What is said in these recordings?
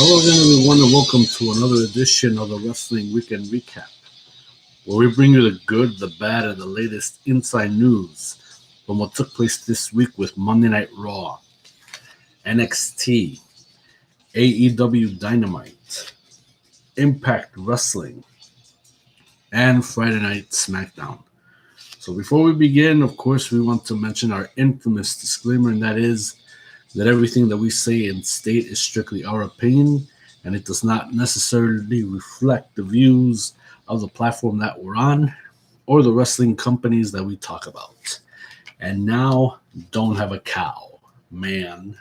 Hello again, everyone, and welcome to another edition of the Wrestling Weekend Recap, where we bring you the good, the bad, and the latest inside news from what took place this week with Monday Night Raw, NXT, AEW Dynamite, Impact Wrestling, and Friday Night Smackdown. So before we begin, of course, we want to mention our infamous disclaimer, and that is that everything that we say and state is strictly our opinion, and it does not necessarily reflect the views of the platform that we're on or the wrestling companies that we talk about. And now, don't have a cow, man.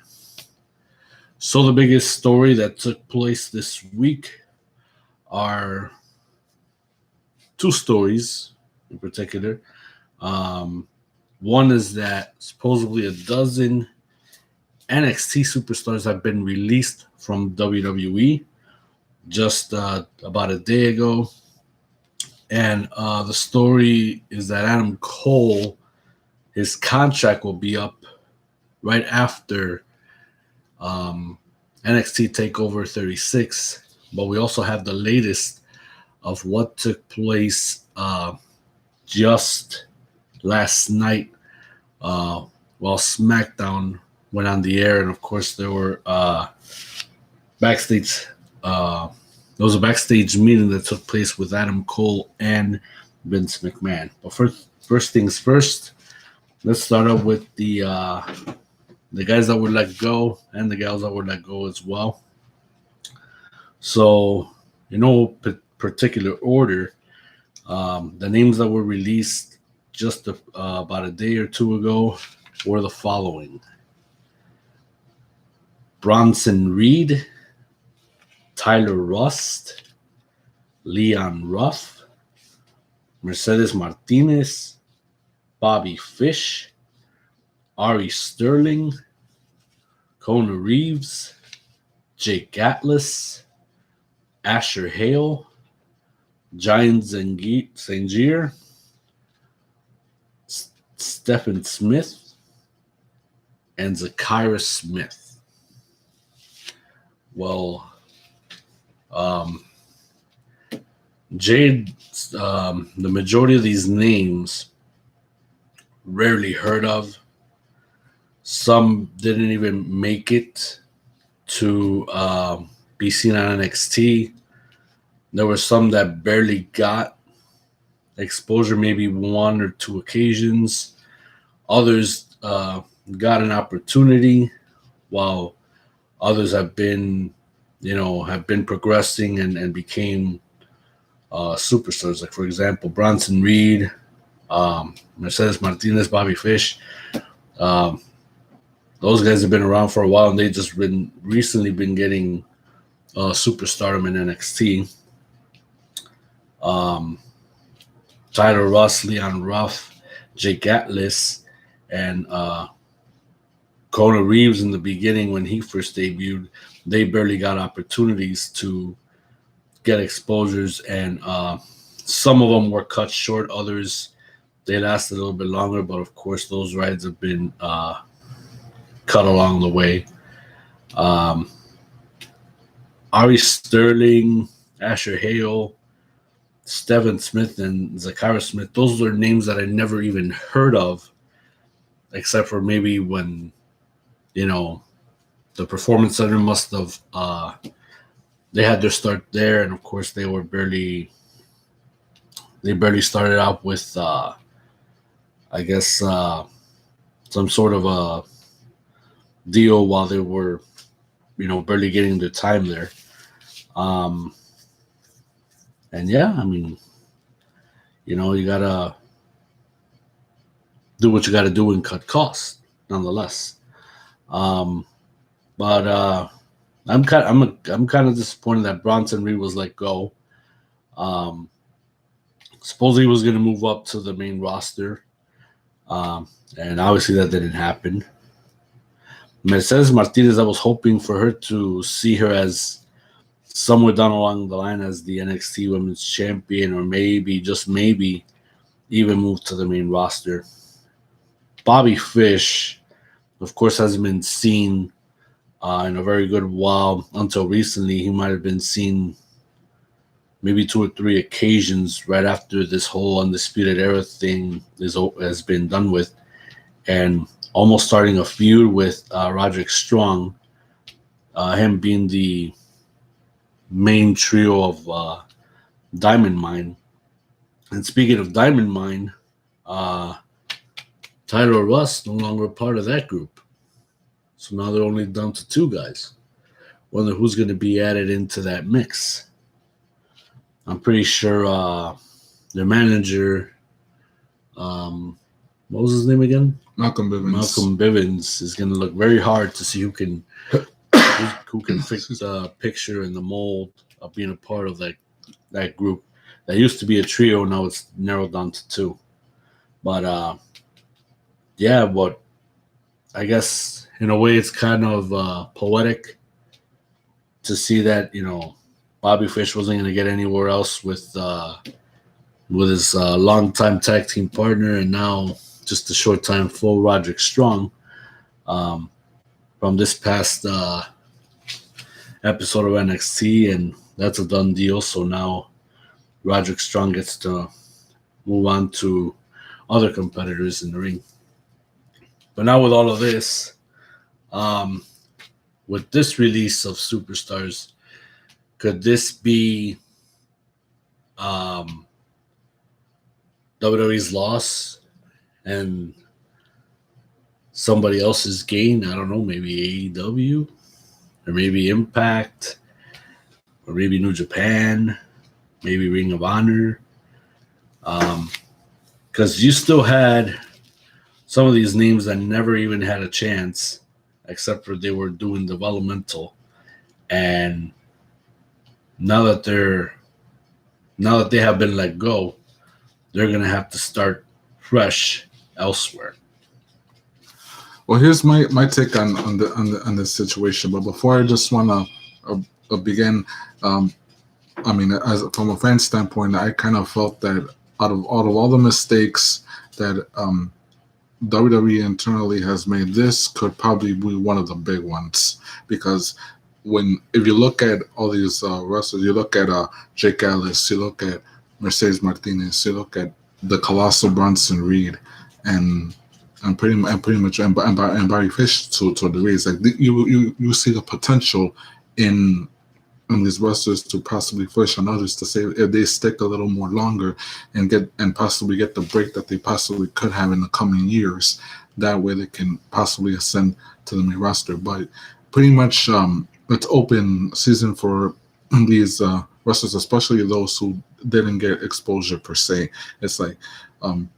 So the biggest story that took place this week are two stories in particular. One is that supposedly a dozen NXT superstars have been released from WWE just about a day ago. And the story is that Adam Cole, his contract will be up right after NXT TakeOver 36. But we also have the latest of what took place just last night while Smackdown went on the air, and of course there were backstage. There was a backstage meeting that took place with Adam Cole and Vince McMahon. But first things first, let's start up with the guys that were let go and the gals that were let go as well. So, in no particular order, the names that were released just about a day or two ago were the following: Bronson Reed, Tyler Rust, Leon Ruff, Mercedes Martinez, Bobby Fish, Ari Sterling, Kona Reeves, Jake Atlas, Asher Hale, Giant Zangier, Stephen Smith, and Zakira Smith. Well, Jade, the majority of these names rarely heard of. Some didn't even make it to be seen on NXT. There were some that barely got exposure, maybe one or two occasions. Others got an opportunity, while others have been progressing and became superstars. Like, for example, Bronson Reed, Mercedes Martinez, Bobby Fish. Those guys have been around for a while, and they just recently been getting superstardom in NXT. Tyler Russ, Leon Ruff, Jake Atlas, and Kona Reeves in the beginning when he first debuted, they barely got opportunities to get exposures, and some of them were cut short. Others, they lasted a little bit longer, but of course those rides have been cut along the way. Ari Sterling, Asher Hale, Stephen Smith, and Zakira Smith, those were names that I never even heard of, except for maybe when the Performance Center must have they had their start there, and of course they barely started out with some sort of a deal while they were barely getting their time there. And yeah, I mean, you gotta do what you gotta do and cut costs nonetheless. But I'm kind of disappointed that Bronson Reed was let go. Supposedly he was going to move up to the main roster, and obviously that didn't happen. Mercedes Martinez, I was hoping for her to see her as somewhere down along the line as the NXT Women's Champion, or maybe, just maybe, even move to the main roster. Bobby Fish, of course, hasn't been seen in a very good while. Until recently, he might have been seen maybe 2 or 3 occasions right after this whole Undisputed Era thing has been done with, and almost starting a feud with Roderick Strong, him being the main trio of Diamond Mine. And speaking of Diamond Mine, uh, Tyler Russ no longer a part of that group. So now they're only down to 2 guys. Wonder who's going to be added into that mix. I'm pretty sure their manager, what was his name again? Malcolm Bivens. Malcolm Bivens is going to look very hard to see who can fit the picture and the mold of being a part of that group. That used to be a trio, now it's narrowed down to 2. But yeah, but I guess in a way it's kind of poetic to see that Bobby Fish wasn't going to get anywhere else with his longtime tag team partner, and now just a short time full Roderick Strong from this past episode of NXT, and that's a done deal. So now Roderick Strong gets to move on to other competitors in the ring. But now with all of this, with this release of Superstars, could this be WWE's loss and somebody else's gain? I don't know, maybe AEW or maybe Impact or maybe New Japan, maybe Ring of Honor. Because you still had some of these names that never even had a chance, except for they were doing developmental. And now that they have been let go, they're gonna have to start fresh elsewhere. Well, here's my take on this situation. But before I just wanna begin, I mean, as from a fan standpoint, I kind of felt that out of all the mistakes that WWE internally has made, this could probably be one of the big ones, because if you look at all these wrestlers, you look at Jake Ellis, you look at Mercedes Martinez, you look at the colossal Bronson Reed, and pretty much Barry Fish to a degree. It's like you see the potential in these wrestlers to possibly push on others, to say if they stick a little more longer and possibly get the break that they possibly could have in the coming years. That way they can possibly ascend to the main roster. But pretty much it's open season for these wrestlers, especially those who didn't get exposure per se. It's like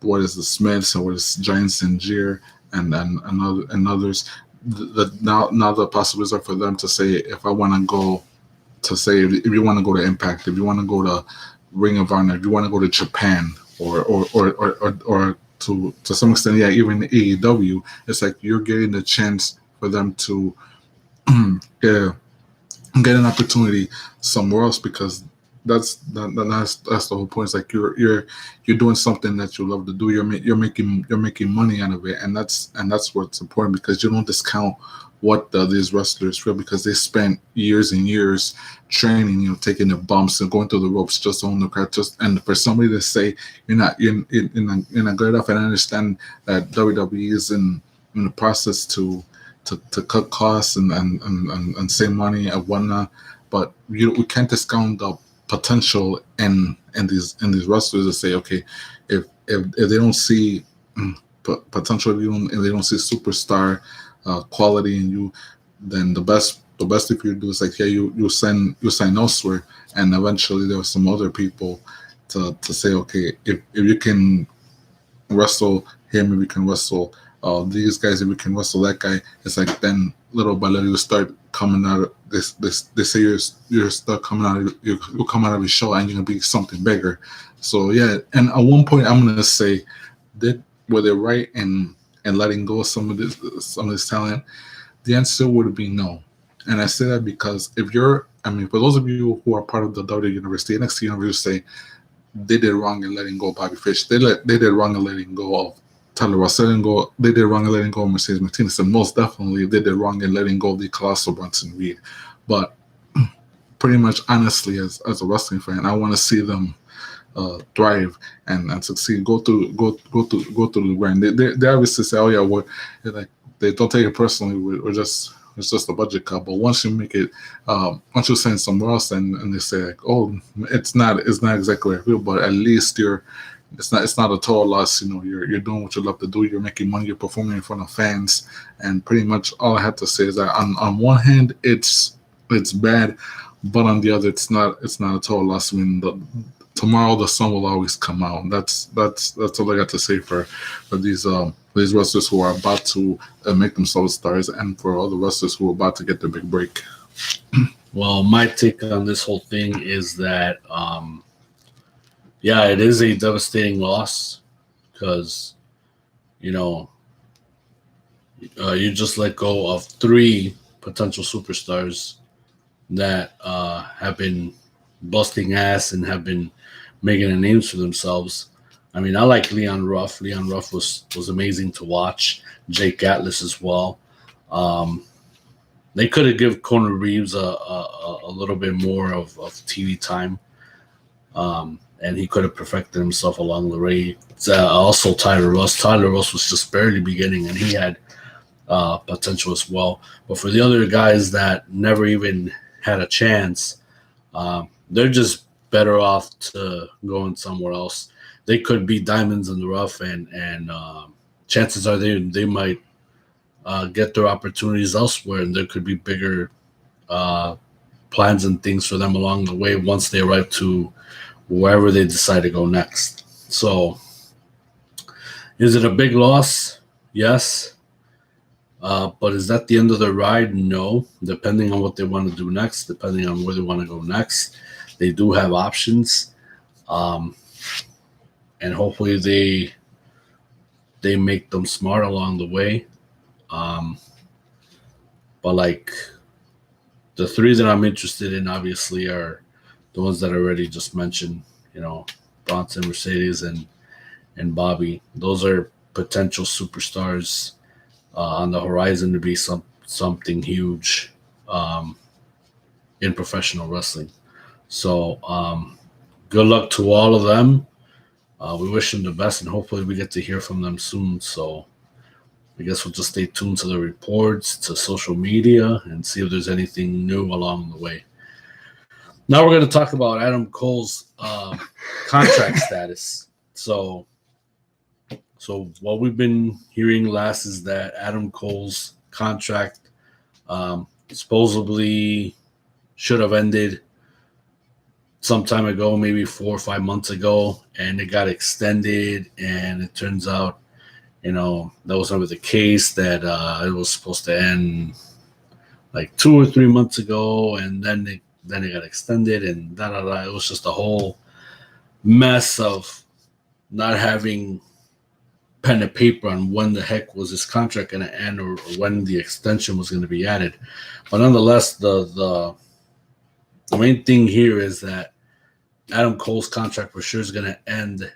what is the Smiths and what is Giant Sangier and others. Now the possibilities are for them to say, if I want to go. To say, if you want to go to Impact, if you want to go to Ring of Honor, if you want to go to Japan, or to some extent, yeah, even AEW, it's like you're getting the chance for them to get an opportunity somewhere else, because that's the whole point. It's like you're doing something that you love to do. You're making money out of it, and that's what's important, because you don't discount what these wrestlers feel, because they spent years and years training, taking the bumps and going through the ropes just on the crowd. And for somebody to say you're not good enough, and I understand that WWE is in the process to cut costs and save money and whatnot, but we can't discount the potential in these wrestlers to say, okay, if they don't see potential, if they don't see superstar quality in you, then the best if you do is like, yeah, you sign elsewhere, and eventually there are some other people to say, okay, if you can wrestle him, if you can wrestle these guys, if you can wrestle that guy, it's like then little by little you start coming out of this. They say you're start coming out. You come out of your show and you're gonna be something bigger. So yeah, and at one point I'm gonna say, were they right in letting go of some of this talent? The answer would be no. And I say that because for those of you who are part of the WWE University, NXT University, say they did wrong in letting go of Bobby Fish. They did wrong in letting go of Tyler Ross letting go. They did wrong in letting go of Mercedes Martinez, and most definitely they did wrong in letting go of the colossal Bronson Reed. But pretty much, honestly, as a wrestling fan, I want to see them thrive and succeed. Go through the grind. They obviously say, oh yeah, like they don't take it personally. We're just it's just a budget cut. But once you make it, once you send somewhere else, and they say like, oh, it's not exactly what I feel, but at least it's not a total loss. You know, you're doing what you love to do. You're making money. You're performing in front of fans, and pretty much all I have to say is that on one hand, it's bad, but on the other, it's not a total loss. I mean, tomorrow the sun will always come out. That's all I got to say for these wrestlers who are about to make themselves stars, and for all the wrestlers who are about to get their big break. Well, my take on this whole thing is that, yeah, it is a devastating loss because, you know, you just let go of 3 potential superstars that have been busting ass and have been making a name for themselves. I mean, I like Leon Ruff. Leon Ruff was amazing to watch. Jake Atlas as well. They could have given Conor Reeves a little bit more of TV time, and he could have perfected himself along the way. Also, Tyler Russ. Tyler Russ was just barely beginning, and he had potential as well. But for the other guys that never even had a chance, they're just better off to going somewhere else. They could be diamonds in the rough, and chances are they might get their opportunities elsewhere, and there could be bigger plans and things for them along the way once they arrive to wherever they decide to go next. So, is it a big loss? Yes. But is that the end of the ride? No. Depending on what they want to do next, depending on where they want to go next, they do have options. And hopefully they make them smart along the way. But like the 3 that I'm interested in, obviously, are the ones that I already just mentioned. You know, Bronson, Mercedes, and Bobby. Those are potential superstars on the horizon to be something huge in professional wrestling. So good luck to all of them. We wish them the best, and hopefully we get to hear from them soon. So I guess we'll just stay tuned to the reports, to social media, and see if there's anything new along the way. Now we're going to talk about Adam Cole's contract status. So what we've been hearing last is that Adam Cole's contract supposedly should have ended some time ago, maybe 4 or 5 months ago, and it got extended, and it turns out, you know, that was never the case, that it was supposed to end like 2 or 3 months ago, and then it got extended, and It was just a whole mess of not having pen and paper on when the heck was his contract going to end, or when the extension was going to be added. But nonetheless, the main thing here is that Adam Cole's contract for sure is going to end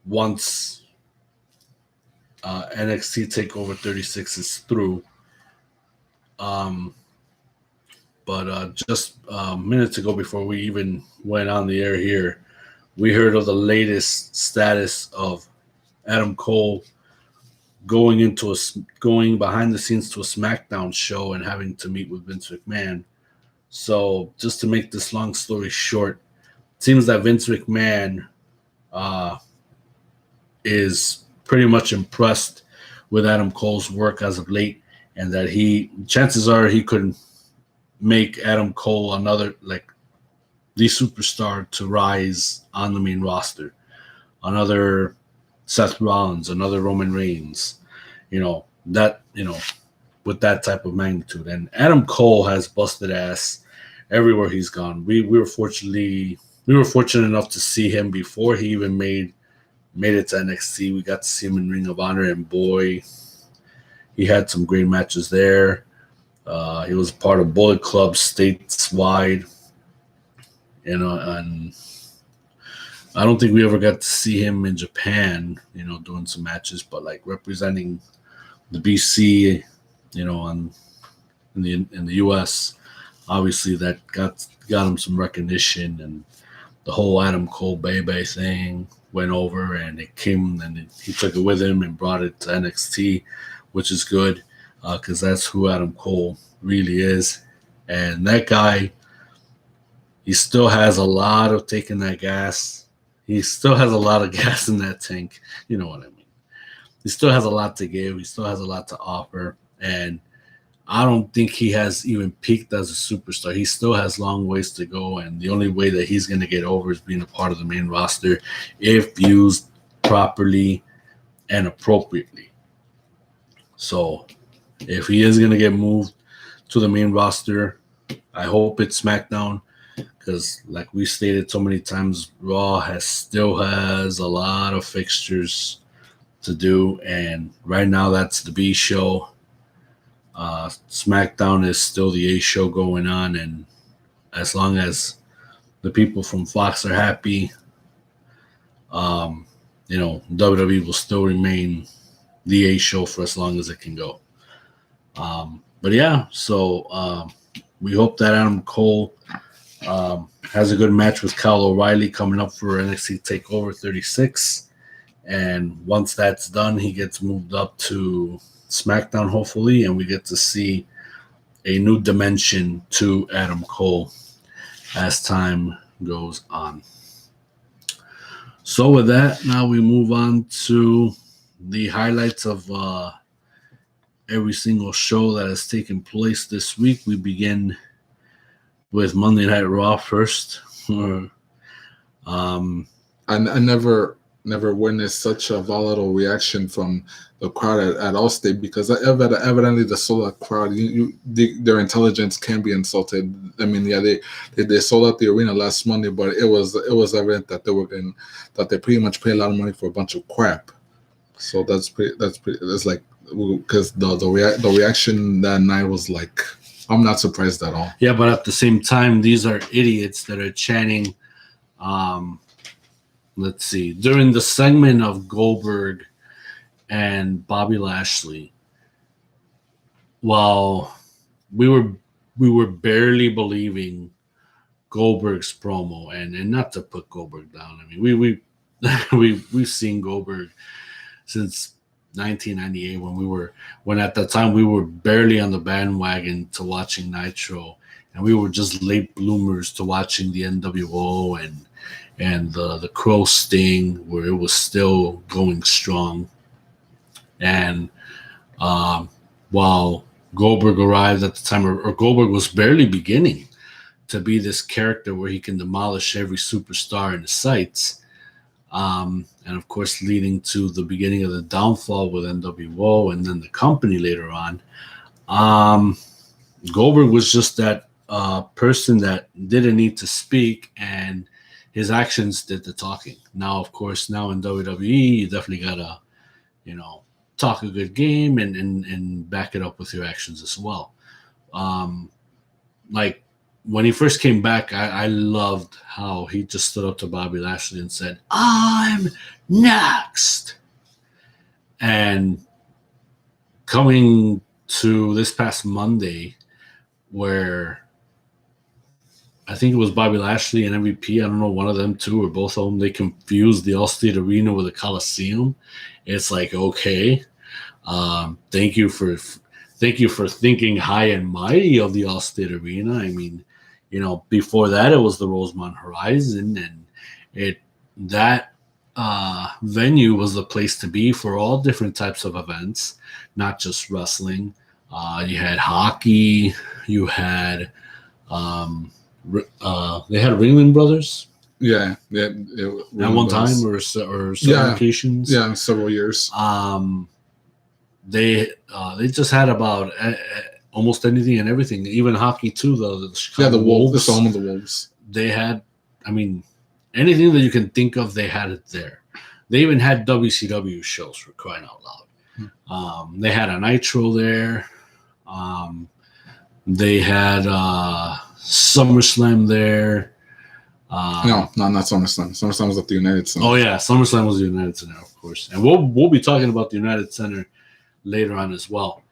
once NXT TakeOver 36 is through. But just minutes ago, before we even went on the air here, we heard of the latest status of Adam Cole going behind the scenes to a Smackdown show and having to meet with Vince McMahon. So just to make this long story short, it seems that Vince McMahon is pretty much impressed with Adam Cole's work as of late, and that chances are he could make Adam Cole another, like, the superstar to rise on the main roster. Another Seth Rollins, another Roman Reigns, with that type of magnitude. And Adam Cole has busted ass everywhere he's gone. We were fortunate enough to see him before he even made it to NXT. We got to see him in Ring of Honor, and boy, he had some great matches there. He was part of Bullet Club stateswide, and I don't think we ever got to see him in Japan, doing some matches, but like representing the BC, on in the US, obviously that got him some recognition, and the whole Adam Cole Bebe thing went over, and it came, and he took it with him and brought it to NXT, which is good because that's who Adam Cole really is. And that guy, he still has a lot of taking that gas. He still has a lot of gas in that tank. You know what I mean? He still has a lot to give. He still has a lot to offer. And I don't think he has even peaked as a superstar. He still has long ways to go, and the only way that he's going to get over is being a part of the main roster if used properly and appropriately. So if he is going to get moved to the main roster, I hope it's SmackDown, because like we stated so many times, Raw still has a lot of fixtures to do, and right now that's the B show. SmackDown is still the A show going on, and as long as the people from Fox are happy, WWE will still remain the A show for as long as it can go. But yeah, so we hope that Adam Cole has a good match with Kyle O'Reilly coming up for NXT TakeOver 36, and once that's done, he gets moved up to SmackDown, hopefully, and we get to see a new dimension to Adam Cole as time goes on. So with that, now we move on to the highlights of every single show that has taken place this week. We begin with Monday Night Raw first. I never witnessed such a volatile reaction from the crowd at Allstate, because evidently the sold out crowd, their intelligence can be insulted. I mean, yeah, they sold out the arena last Monday, but it was evident that they pretty much paid a lot of money for a bunch of crap. So that's like, because the reaction that night was like, I'm not surprised at all. Yeah, but at the same time, these are idiots that are chanting. Let's see. During the segment of Goldberg and Bobby Lashley, while we were barely believing Goldberg's promo, and not to put Goldberg down. I mean, we've seen Goldberg since 1998 when at that time we were barely on the bandwagon to watching Nitro, and we were just late bloomers to watching the NWO and the Crow Sting, where it was still going strong. And while Goldberg arrived at the time, or Goldberg was barely beginning to be this character where he can demolish every superstar in his sights, and of course leading to the beginning of the downfall with NWO and then the company later on. Goldberg was just that person that didn't need to speak, and his actions did the talking. Now, of course, now in WWE, you definitely gotta, talk a good game and back it up with your actions as well. Like when he first came back, I loved how he just stood up to Bobby Lashley and said, "I'm next." And coming to this past Monday, where I think it was Bobby Lashley and MVP, I don't know, one of them two or both of them, they confused the Allstate Arena with a Coliseum. It's like, okay, thank you for thinking high and mighty of the Allstate Arena. I mean, before that it was the Rosemont Horizon, and that venue was the place to be for all different types of events, not just wrestling. You had hockey, you had they had Ringling Brothers. Yeah. At one time or several occasions. Yeah, several years. They just had about almost anything and everything, even hockey too. The Chicago Wolves. The home of the Wolves. They had, anything that you can think of, they had it there. They even had WCW shows, for crying out loud. They had a Nitro there. They had SummerSlam there. No, not SummerSlam. SummerSlam was at the United Center. Oh yeah, SummerSlam was the United Center, of course, and we'll be talking about the United Center later on as well.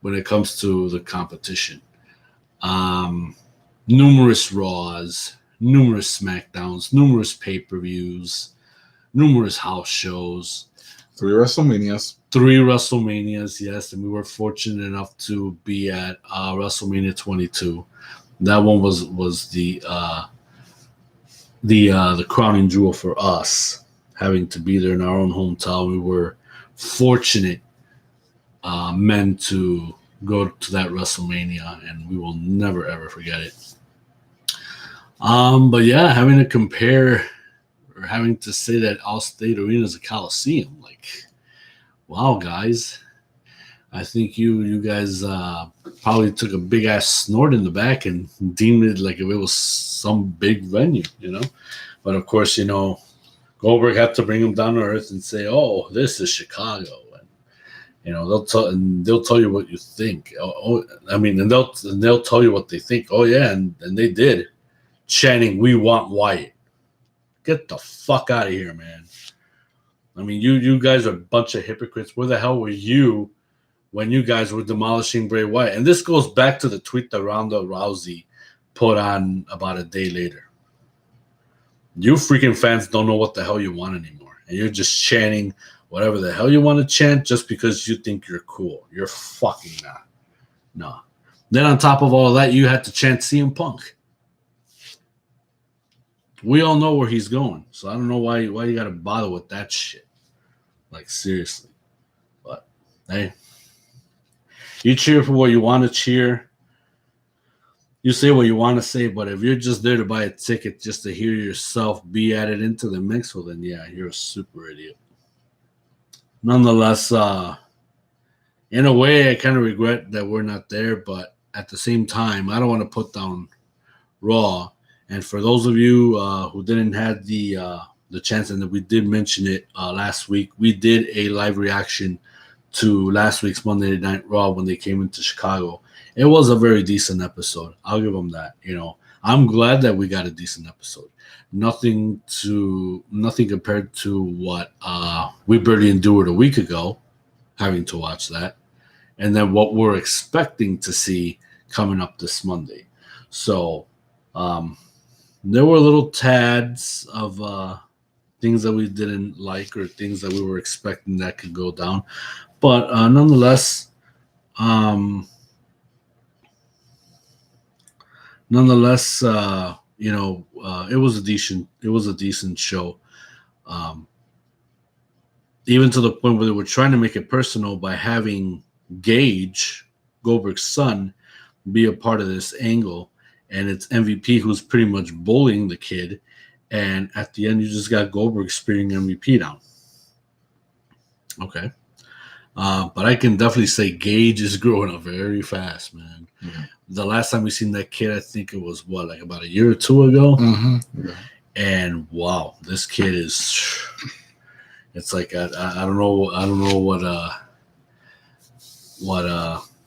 When it comes to the competition, numerous Raws, numerous Smackdowns, numerous pay-per-views, numerous house shows, 3 WrestleManias. 3 WrestleManias, yes, and we were fortunate enough to be at WrestleMania 22. That one was the crowning jewel for us, having to be there in our own hometown. We were fortunate men to go to that WrestleMania, and we will never ever forget it. But yeah, having to compare or having to say that Allstate Arena is a Coliseum, like, wow, guys. I think you guys probably took a big ass snort in the back and deemed it like if it was some big venue, you know. But of course, you know, Goldberg had to bring him down to earth and say, "Oh, this is Chicago," and you know they'll tell you what you think. And they'll tell you what they think. Oh yeah, and they did, chanting, "We want Wyatt." Get the fuck out of here, man. I mean, you guys are a bunch of hypocrites. Where the hell were you when you guys were demolishing Bray Wyatt? And this goes back to the tweet that Ronda Rousey put on about a day later. You freaking fans don't know what the hell you want anymore. And you're just chanting whatever the hell you want to chant just because you think you're cool. You're fucking not. No. Then on top of all that, you had to chant CM Punk. We all know where he's going. So I don't know why you got to bother with that shit. Like, seriously. But, hey. You cheer for what you want to cheer. You say what you want to say, but if you're just there to buy a ticket just to hear yourself be added into the mix, well, then yeah, you're a super idiot. Nonetheless, in a way, I kind of regret that we're not there, but at the same time, I don't want to put down Raw. And for those of you who didn't have the chance, and that we did mention it last week, we did a live reaction to last week's Monday Night Raw when they came into Chicago. It was a very decent episode. I'll give them that. You know, I'm glad that we got a decent episode. Nothing compared to what we barely endured a week ago, having to watch that, and then what we're expecting to see coming up this Monday. So there were little tads of things that we didn't like or things that we were expecting that could go down. But nonetheless, you know, it was a decent show. Even to the point where they were trying to make it personal by having Gage, Goldberg's son, be a part of this angle, and it's MVP who's pretty much bullying the kid, and at the end you just got Goldberg spearing MVP down. Okay. But I can definitely say Gage is growing up very fast, man. Mm-hmm. The last time we seen that kid, I think it was like about a year or two ago. Mm-hmm. Yeah. And wow, this kid is. It's like I don't know what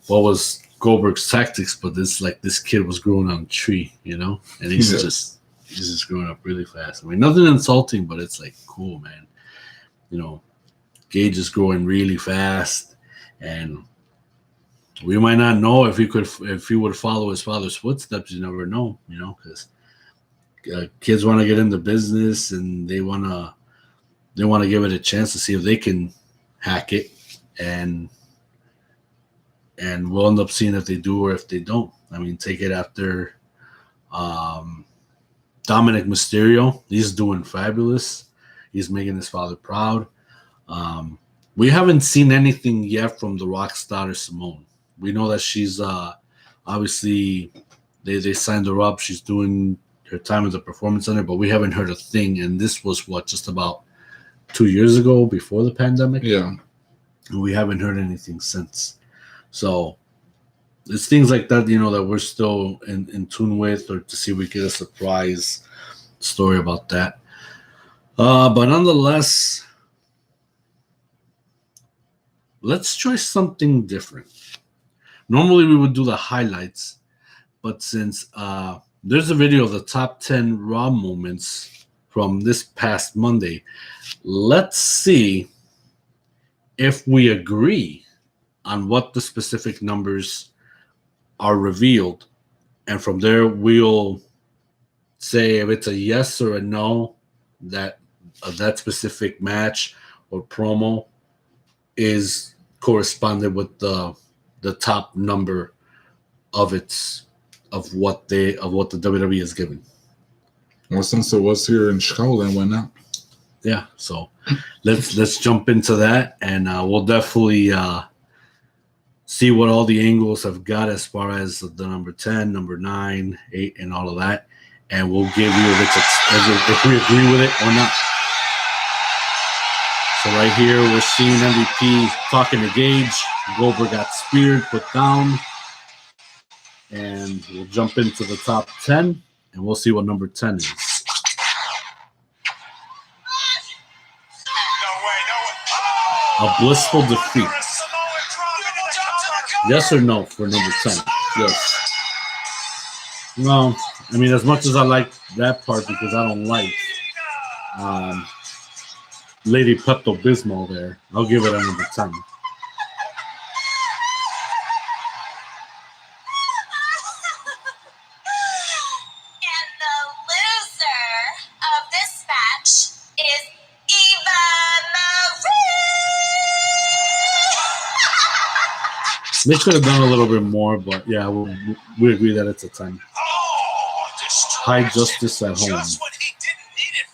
was Goldberg's tactics, but this kid was growing on a tree, you know, and he's just growing up really fast. I mean, nothing insulting, but it's like cool, man. You know. Gage is growing really fast, and we might not know if he would follow his father's footsteps. You never know, you know, because kids want to get into business and they want to give it a chance to see if they can hack it, and we'll end up seeing if they do or if they don't. I mean, take it after Dominic Mysterio. He's doing fabulous. He's making his father proud. We haven't seen anything yet from the Rock's daughter, Simone. We know that she's obviously they signed her up. She's doing her time at the Performance Center, but we haven't heard a thing. And this was just about 2 years ago, before the pandemic. Yeah. And we haven't heard anything since. So it's things like that, you know, that we're still in tune with, or to see if we get a surprise story about that. But nonetheless, let's try something different. Normally we would do the highlights, but since There's a video of the top 10 Raw moments from this past Monday. Let's see if we agree on what the specific numbers are revealed. And from there, we'll say if it's a yes or a no that that specific match or promo is corresponded with the top number of what the WWE is giving. Well, since it was here in Chicago, then why not? Yeah, so let's jump into that, and we'll definitely see what all the angles have got as far as the number 10, number 9, 8, and all of that, and we'll give you if we agree with it or not. So right here, we're seeing MVP talking to Gage. Goldberg got speared, put down, and we'll jump into the top 10, and we'll see what number 10 is. A blissful defeat. Yes or no for number 10? Yes. Well, I mean, as much as I like that part because I don't like Lady Pepto-Bismol there, I'll give it a number 10. They could have done a little bit more, but yeah, we agree that it's a 10. High Justice at home.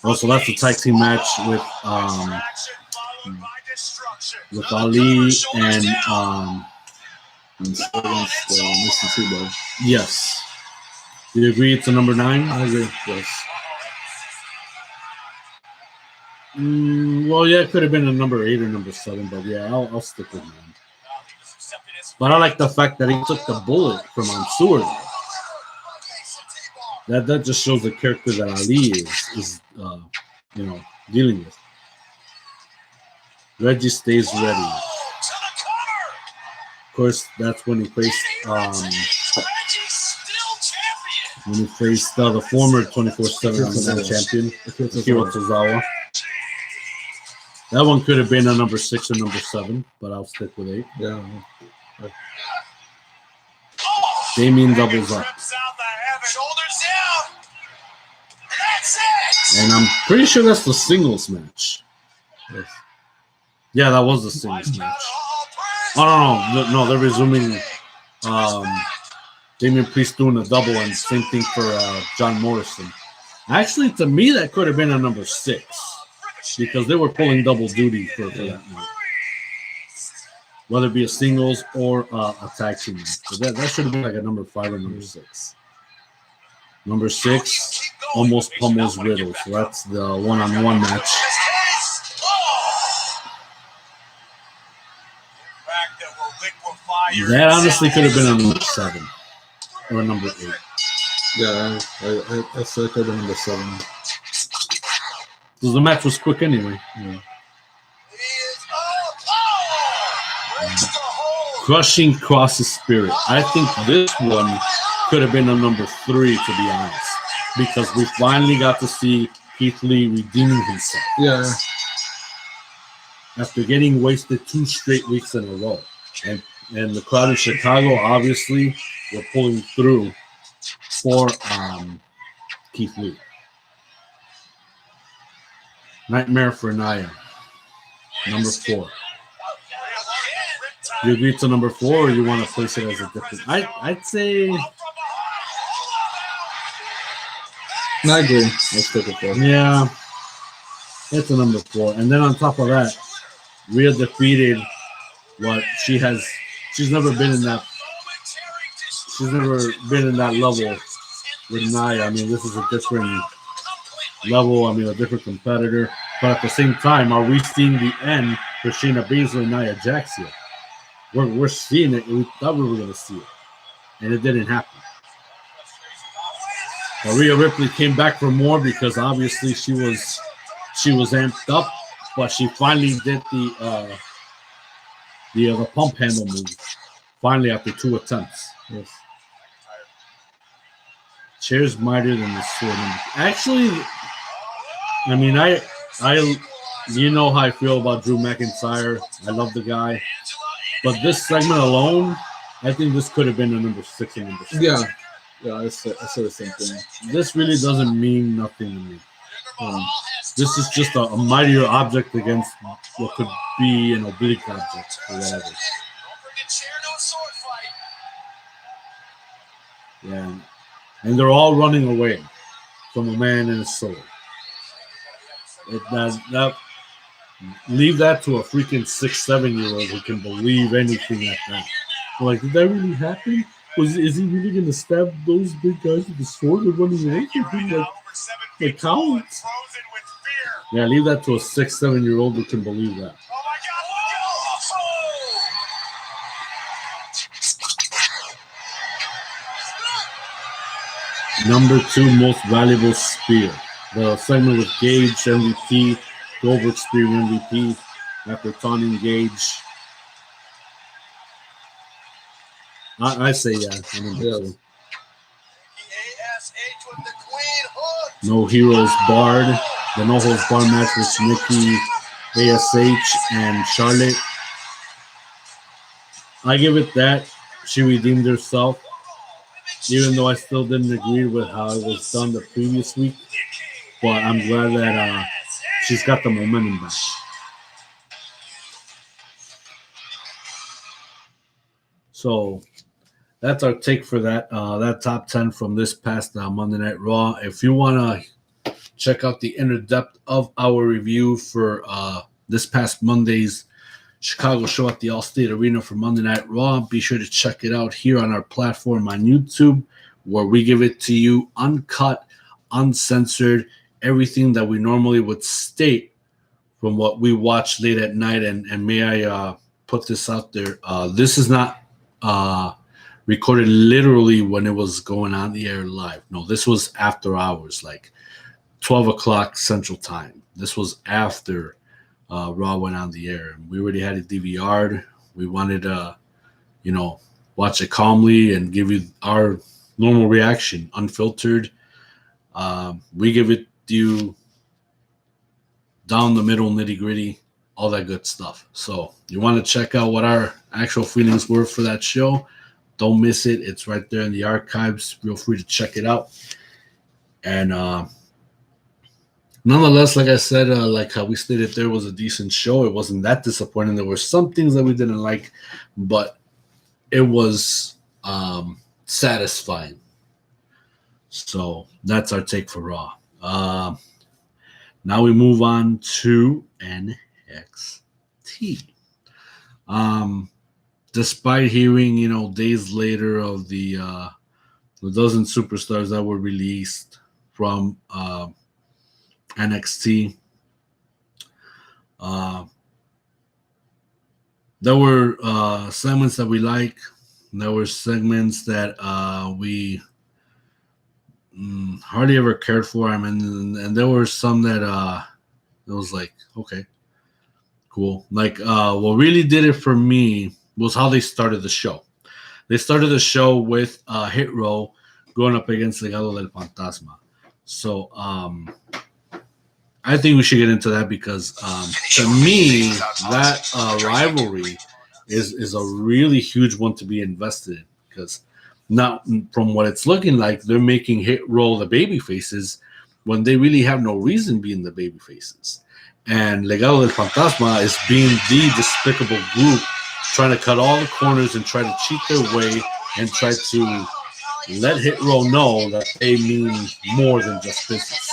Also, that's the tag team match with Ali and Mr. T-Bar. Yes. Do you agree it's a number 9? I agree. Yes. Well, yeah, it could have been a number 8 or number 7, but yeah, I'll stick with 9. But I like the fact that he took the bullet from Mansoor. That just shows the character that Ali is dealing with. Reggie stays ready. Of course, that's when he faced the former 24/7 champion, Akira Tozawa. That one could have been a number 6 or number 7, but I'll stick with 8. Yeah. Damien doubles up. And I'm pretty sure that's the singles match. Yes. Yeah, that was the singles match. Oh, no, they're resuming Damien Priest doing a double, and same thing for John Morrison. Actually, to me, that could have been a number 6 because they were pulling double duty for that night. Whether it be a singles or a tag team match. So that should have been like a number 5 or number 6. Number 6 almost pummels Riddle. So that's the one-on-one match. That honestly could have been a number 7 or a number 8. Yeah, I said it could have been number 7. Because the match was quick anyway. Yeah. Crushing Cross's Spirit. I think this one could have been a number 3, to be honest, because we finally got to see Keith Lee redeeming himself. Yeah. After getting wasted 2 straight weeks in a row. And the crowd in Chicago, obviously, were pulling through for Keith Lee. Nightmare for Nia. Number 4. You agree to number 4, or you want to place it as a different? I'd say. I agree. Let's take it 4. Yeah, it's a number 4. And then on top of that, Rhea defeated what she's never been in that. She's never been in that level with Nia. I mean, this is a different level. I mean, a different competitor. But at the same time, are we seeing the end for Shayna Baszler and Nia Jax here? We're seeing it. We thought we were going to see it, and it didn't happen. But Rhea Ripley came back for more because obviously she was amped up, but she finally did the pump handle move. Finally, after 2 attempts. Yes. Chair's mightier than the sword. Actually, I mean, you know how I feel about Drew McIntyre. I love the guy, but this segment alone, I think this could have been a number 6 and number 7. Yeah, I said the same thing. This really doesn't mean nothing to me. This is just a mightier object against what could be an oblique object or whatever. Yeah, and they're all running away from a man and a sword. Leave that to a freaking 6-7-year-old who can believe anything like that. Like, did that really happen? Is he really gonna stab those big guys with the sword? They're running away from him like cowards. Yeah, leave that to a 6-7-year-old who can believe that. Number 2 most valuable spear. The segment with Gage MVP, Goldberg spear MVP after taunting Gage. I say yeah. Yes. No Heroes barred. The No Holds Barred match with Nikki, ASH, and Charlotte. I give it that. She redeemed herself. Even though I still didn't agree with how it was done the previous week. But I'm glad that she's got the momentum back. So that's our take for that top 10 from this past Monday Night Raw. If you want to check out the inner depth of our review for this past Monday's Chicago show at the Allstate Arena for Monday Night Raw, be sure to check it out here on our platform on YouTube, where we give it to you uncut, uncensored, everything that we normally would state from what we watch late at night. And may I put this out there? This is not recorded literally when it was going on the air live. No, this was after hours, like 12 o'clock Central Time. This was after Raw went on the air. We already had it DVR'd. We wanted to, watch it calmly and give you our normal reaction, unfiltered. We give it to you down the middle, nitty gritty, all that good stuff. So you want to check out what our actual feelings were for that show. Don't miss it. It's right there in the archives. Feel free to check it out. And nonetheless, like I said, like how we stated, there was a decent show. It wasn't that disappointing. There were some things that we didn't like, but it was satisfying. So that's our take for Raw. Now we move on to NXT. Despite hearing, days later of the dozen superstars that were released from NXT, there were segments that we like. There were segments that we hardly ever cared for. I mean, and there were some that it was like, okay, cool. Like what really did it for me was how they started the show. They started the show with Hit Row going up against Legado del Fantasma. So I think we should get into that because to me, that rivalry is a really huge one to be invested in, because not from what it's looking like, they're making Hit Row the baby faces when they really have no reason being the baby faces. And Legado del Fantasma is being the despicable group, trying to cut all the corners and try to cheat their way and try to let Hit Row know that they mean more than just business.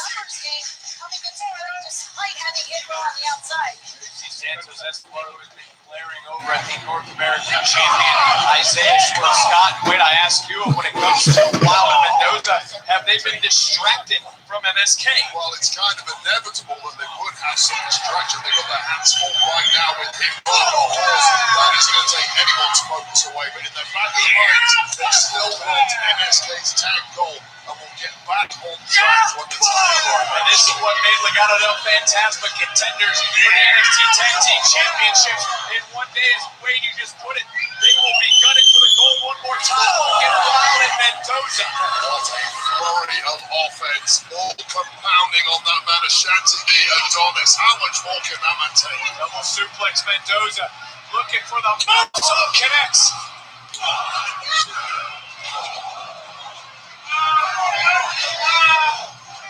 Over at the North American champion, Isaiah Scott. Wait, I ask you, when it comes to Wild and Mendoza, have they been distracted from MSK? Well, it's kind of inevitable that they would have some distraction. They got their hands full right now with him. That is going to take anyone's focus away. But in the back of their minds, they still want MSK's tag goal and we'll get back on track when the time arrives. And this is what made Legado del Fantasma contenders for the NXT Tag Team Championships in one day. Is the way you just put it. They will be gunning for the gold one more time. Looking wild at Mendoza. What a flurry of offense, all compounding on that man Ashanti the Adonis. How much more can that man take? Double suplex Mendoza. Looking for the moonsault. Connects.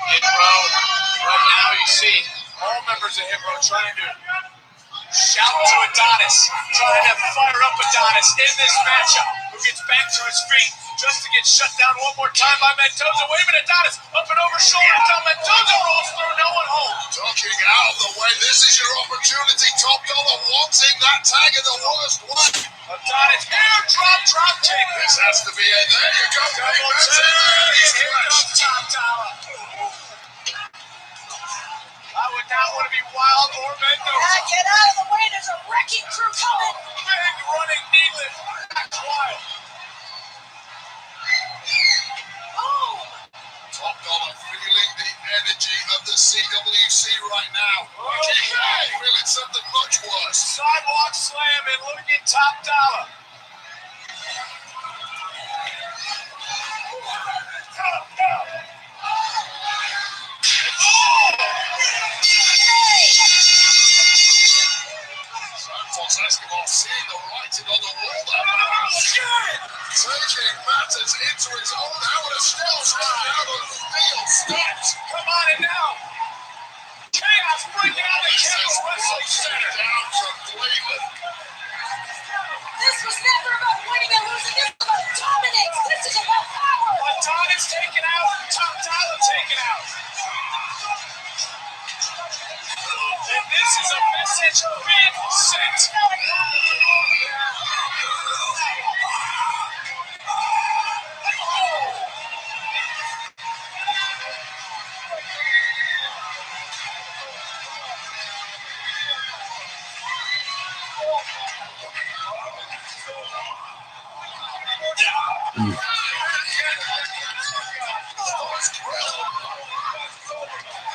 Hit Row. Right now you see all members of Hit Row trying to shout to Adonis, trying to fire up Adonis in this matchup. Who gets back to his feet just to get shut down one more time by Mendoza. Wait a minute, Adonis up and over shoulder until Mendoza rolls through, no one home. Ducking out of the way. This is your opportunity. Top Dollar wanting that tag in the worst way. Adonis, air drop kick. This has to be it. There you go. Double That's turn. it. Here comes Top Dollar. I would not want to be Wild or Mendoza. Get out of the way. There's a wrecking crew coming. Big running knee lift. That's Wild. Boom. Top Dollar feeling the energy of the CWC right now. Okay. Feeling something much worse. Sidewalk slam and look at Top Dollar. Santos Escobar seeing the writing on the wall there. Taking matters into his own hand. A still right out of the field. Stopped. Come on and now. Chaos breaking out of the Campbell Wrestling Center. Down from Cleveland. This was never about winning and losing. This is about dominance. This is about power. Adonis taken out. Top Dollar taken out. And this is a message being sent.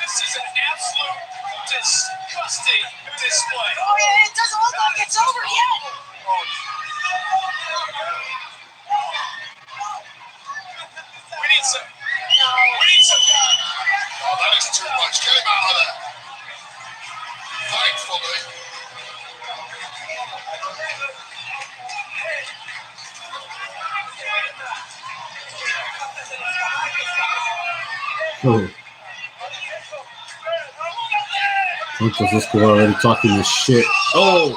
This is an absolute disgusting display. Oh, yeah, it doesn't look like it's over yet. We need some. Oh, that is too much. Get him out of there. Thankfully. Oh. Santos Escobar already talking this shit. Oh,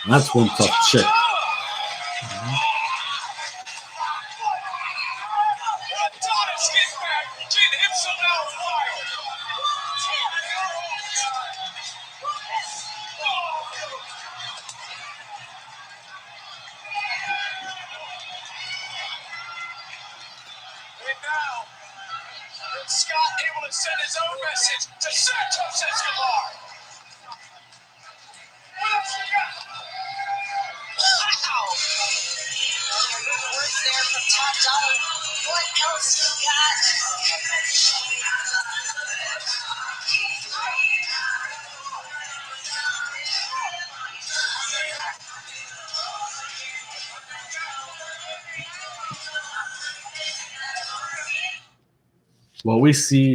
that's one tough chick. Adonis getting back, getting himself out wild. And now, Scott able to send his own message to Santos Escobar. Words there from Top Dollar. What else you got?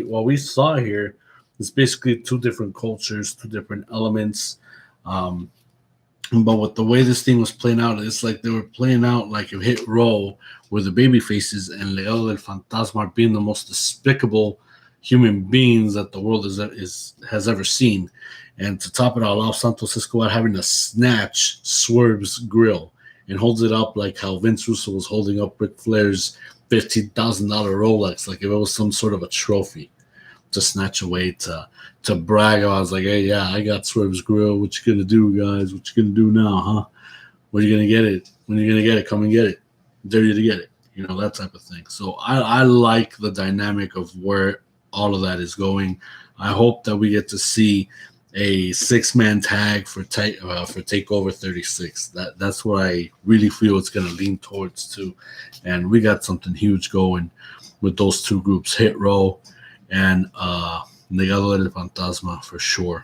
What we saw here is basically two different cultures, two different elements. But with the way this thing was playing out, it's like they were playing out like a hit row where the baby faces and Legado del Fantasma are being the most despicable human beings that the world has ever seen. And to top it all off, Santos Escobar having to snatch Swerve's grill and holds it up like how Vince Russo was holding up Ric Flair's $15,000 Rolex, like if it was some sort of a trophy to snatch away to brag. I was like, hey, yeah, I got Swerve's grill. What you gonna do, guys? What you gonna do now, huh? When are you gonna get it? When are you gonna get it? Come and get it. Dare you to get it. You know, that type of thing. So I like the dynamic of where all of that is going. I hope that we get to see a 6-man tag for Takeover 36. That's what I really feel it's going to lean towards too. And we got something huge going with those two groups, Hit Row and Negado del Fantasma for sure.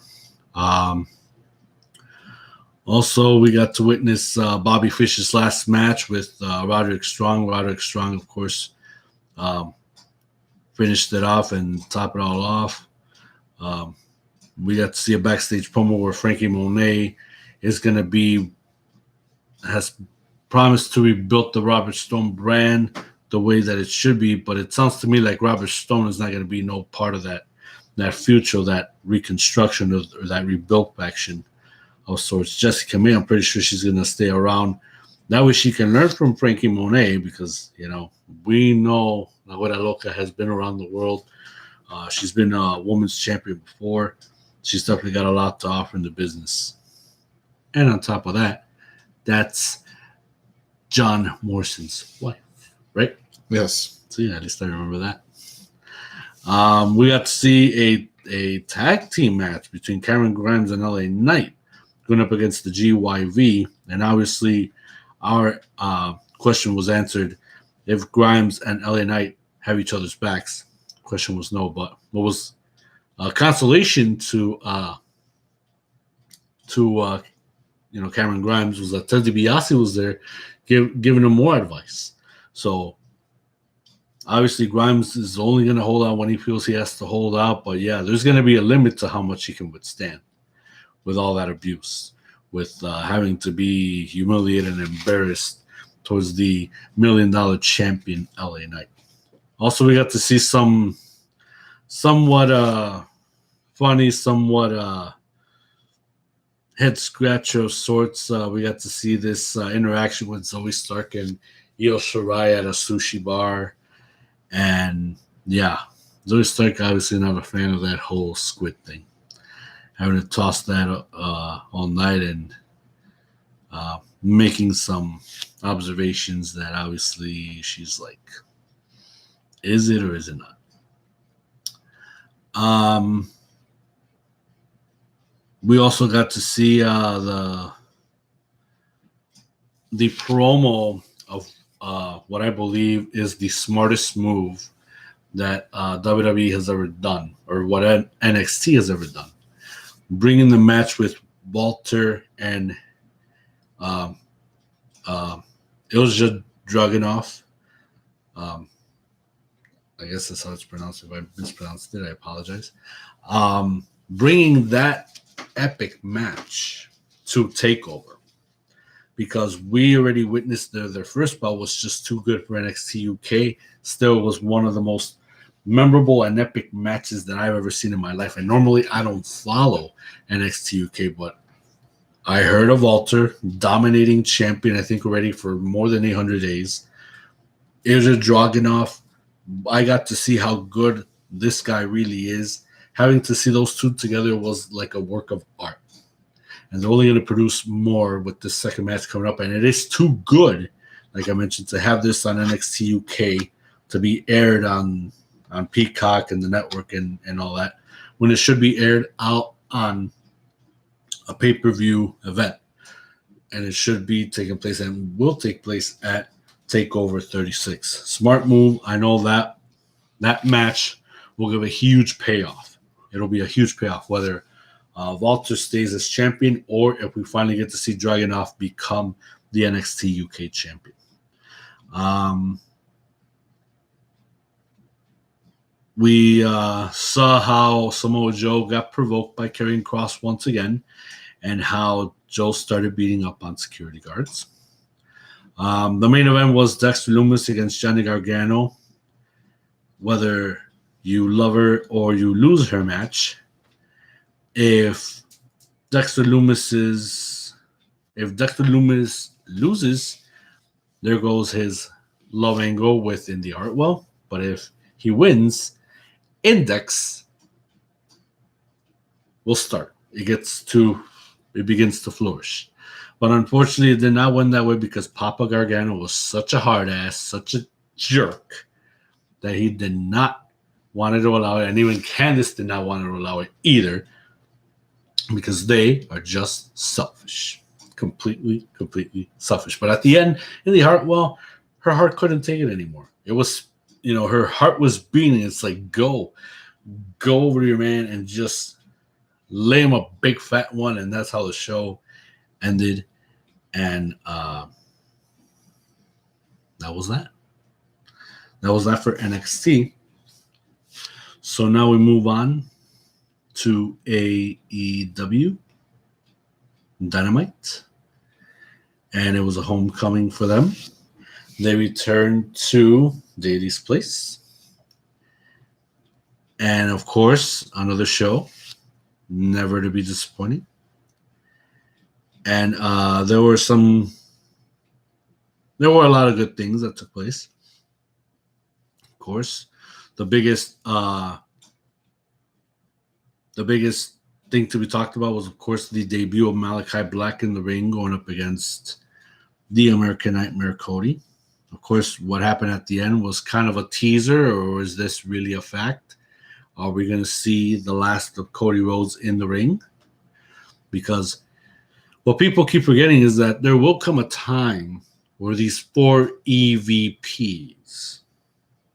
Also, we got to witness Bobby Fish's last match with Roderick Strong. Roderick Strong, of course, finished it off and topped it all off. We got to see a backstage promo where Frankie Monet has promised to rebuild the Robert Stone brand the way that it should be, but it sounds to me like Robert Stone is not going to be no part of that future, that reconstruction or that rebuild action of sorts. Jessica May, I'm pretty sure she's going to stay around. That way she can learn from Frankie Monet because, we know La Güera Loca has been around the world. She's been a women's champion before. She's definitely got a lot to offer in the business. And on top of that, that's John Morrison's wife, right? Yes. So yeah, at least I remember that. We got to see a tag team match between Cameron Grimes and LA Knight going up against the GYV. And obviously our question was answered if Grimes and LA Knight have each other's backs. The question was no, but what was consolation to Cameron Grimes was that Ted DiBiase was there giving him more advice. So obviously Grimes is only going to hold out when he feels he has to hold out. But yeah, there's going to be a limit to how much he can withstand with all that abuse, with having to be humiliated and embarrassed towards the $1 million champion LA Knight. Also, we got to see somewhat funny, somewhat head scratcher of sorts. We got to see this interaction with Zoe Stark and Io Shirai at a sushi bar. And yeah, Zoe Stark obviously not a fan of that whole squid thing. Having to toss that all night and making some observations that obviously she's like, is it or is it not? We also got to see the promo of what I believe is the smartest move that WWE has ever done, or what NXT has ever done. Bringing the match with Walter and Ilja Dragunov. I guess that's how it's pronounced. If I mispronounced it, I apologize. Bringing that epic match to TakeOver, because we already witnessed their first bout was just too good for NXT UK. Still was one of the most memorable and epic matches that I've ever seen in my life. And normally I don't follow NXT UK, but I heard of Walter, dominating champion, I think already for more than 800 days. Ilja Dragunov, I got to see how good this guy really is. Having to see those two together was like a work of art. And they're only going to produce more with this second match coming up. And it is too good, like I mentioned, to have this on NXT UK, to be aired on Peacock and the network and all that, when it should be aired out on a pay-per-view event. And it should be taking place and will take place at TakeOver 36. Smart move. I know that match will give a huge payoff. It'll be a huge payoff, whether Walter stays as champion or if we finally get to see Dragunov become the NXT UK champion. We saw how Samoa Joe got provoked by Karrion Kross once again, and how Joe started beating up on security guards. The main event was Dexter Lumis against Johnny Gargano. Whether you love her or you lose her match, if Dexter Lumis loses, there goes his love angle with Indy Hartwell. But if he wins, Index will start. It begins to flourish. But unfortunately, it did not win that way because Papa Gargano was such a hard ass, such a jerk, that he did not want to allow it. And even Candice did not want to allow it either. because they are just selfish. Completely selfish. But at the end, in the heart, well, her heart couldn't take it anymore. It was, her heart was beating. It's like, go over to your man and just lay him a big fat one. And that's how the show ended. And that was that. That was that for NXT. So now we move on to AEW Dynamite. And it was a homecoming for them. They returned to Daily's Place. And of course, another show, never to be disappointing. And there were a lot of good things that took place. Of course, the biggest thing to be talked about was, of course, the debut of Malachi Black in the ring going up against the American Nightmare Cody. Of course, what happened at the end was kind of a teaser, or is this really a fact? Are we going to see the last of Cody Rhodes in the ring? Because what people keep forgetting is that there will come a time where these 4 EVPs,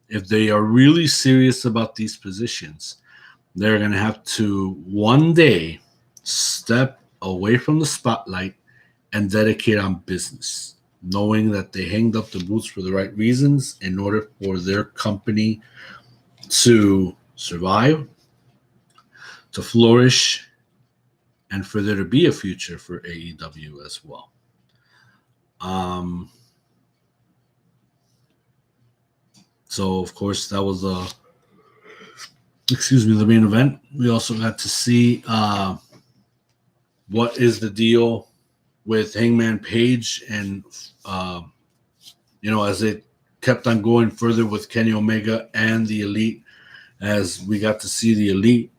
if they are really serious about these positions, they're going to have to one day step away from the spotlight and dedicate on business, knowing that they hanged up the boots for the right reasons in order for their company to survive, to flourish, and for there to be a future for AEW as well. So, of course, that was the main event. We also got to see what is the deal with Hangman Page, and as it kept on going further with Kenny Omega and the Elite, as we got to see the Elite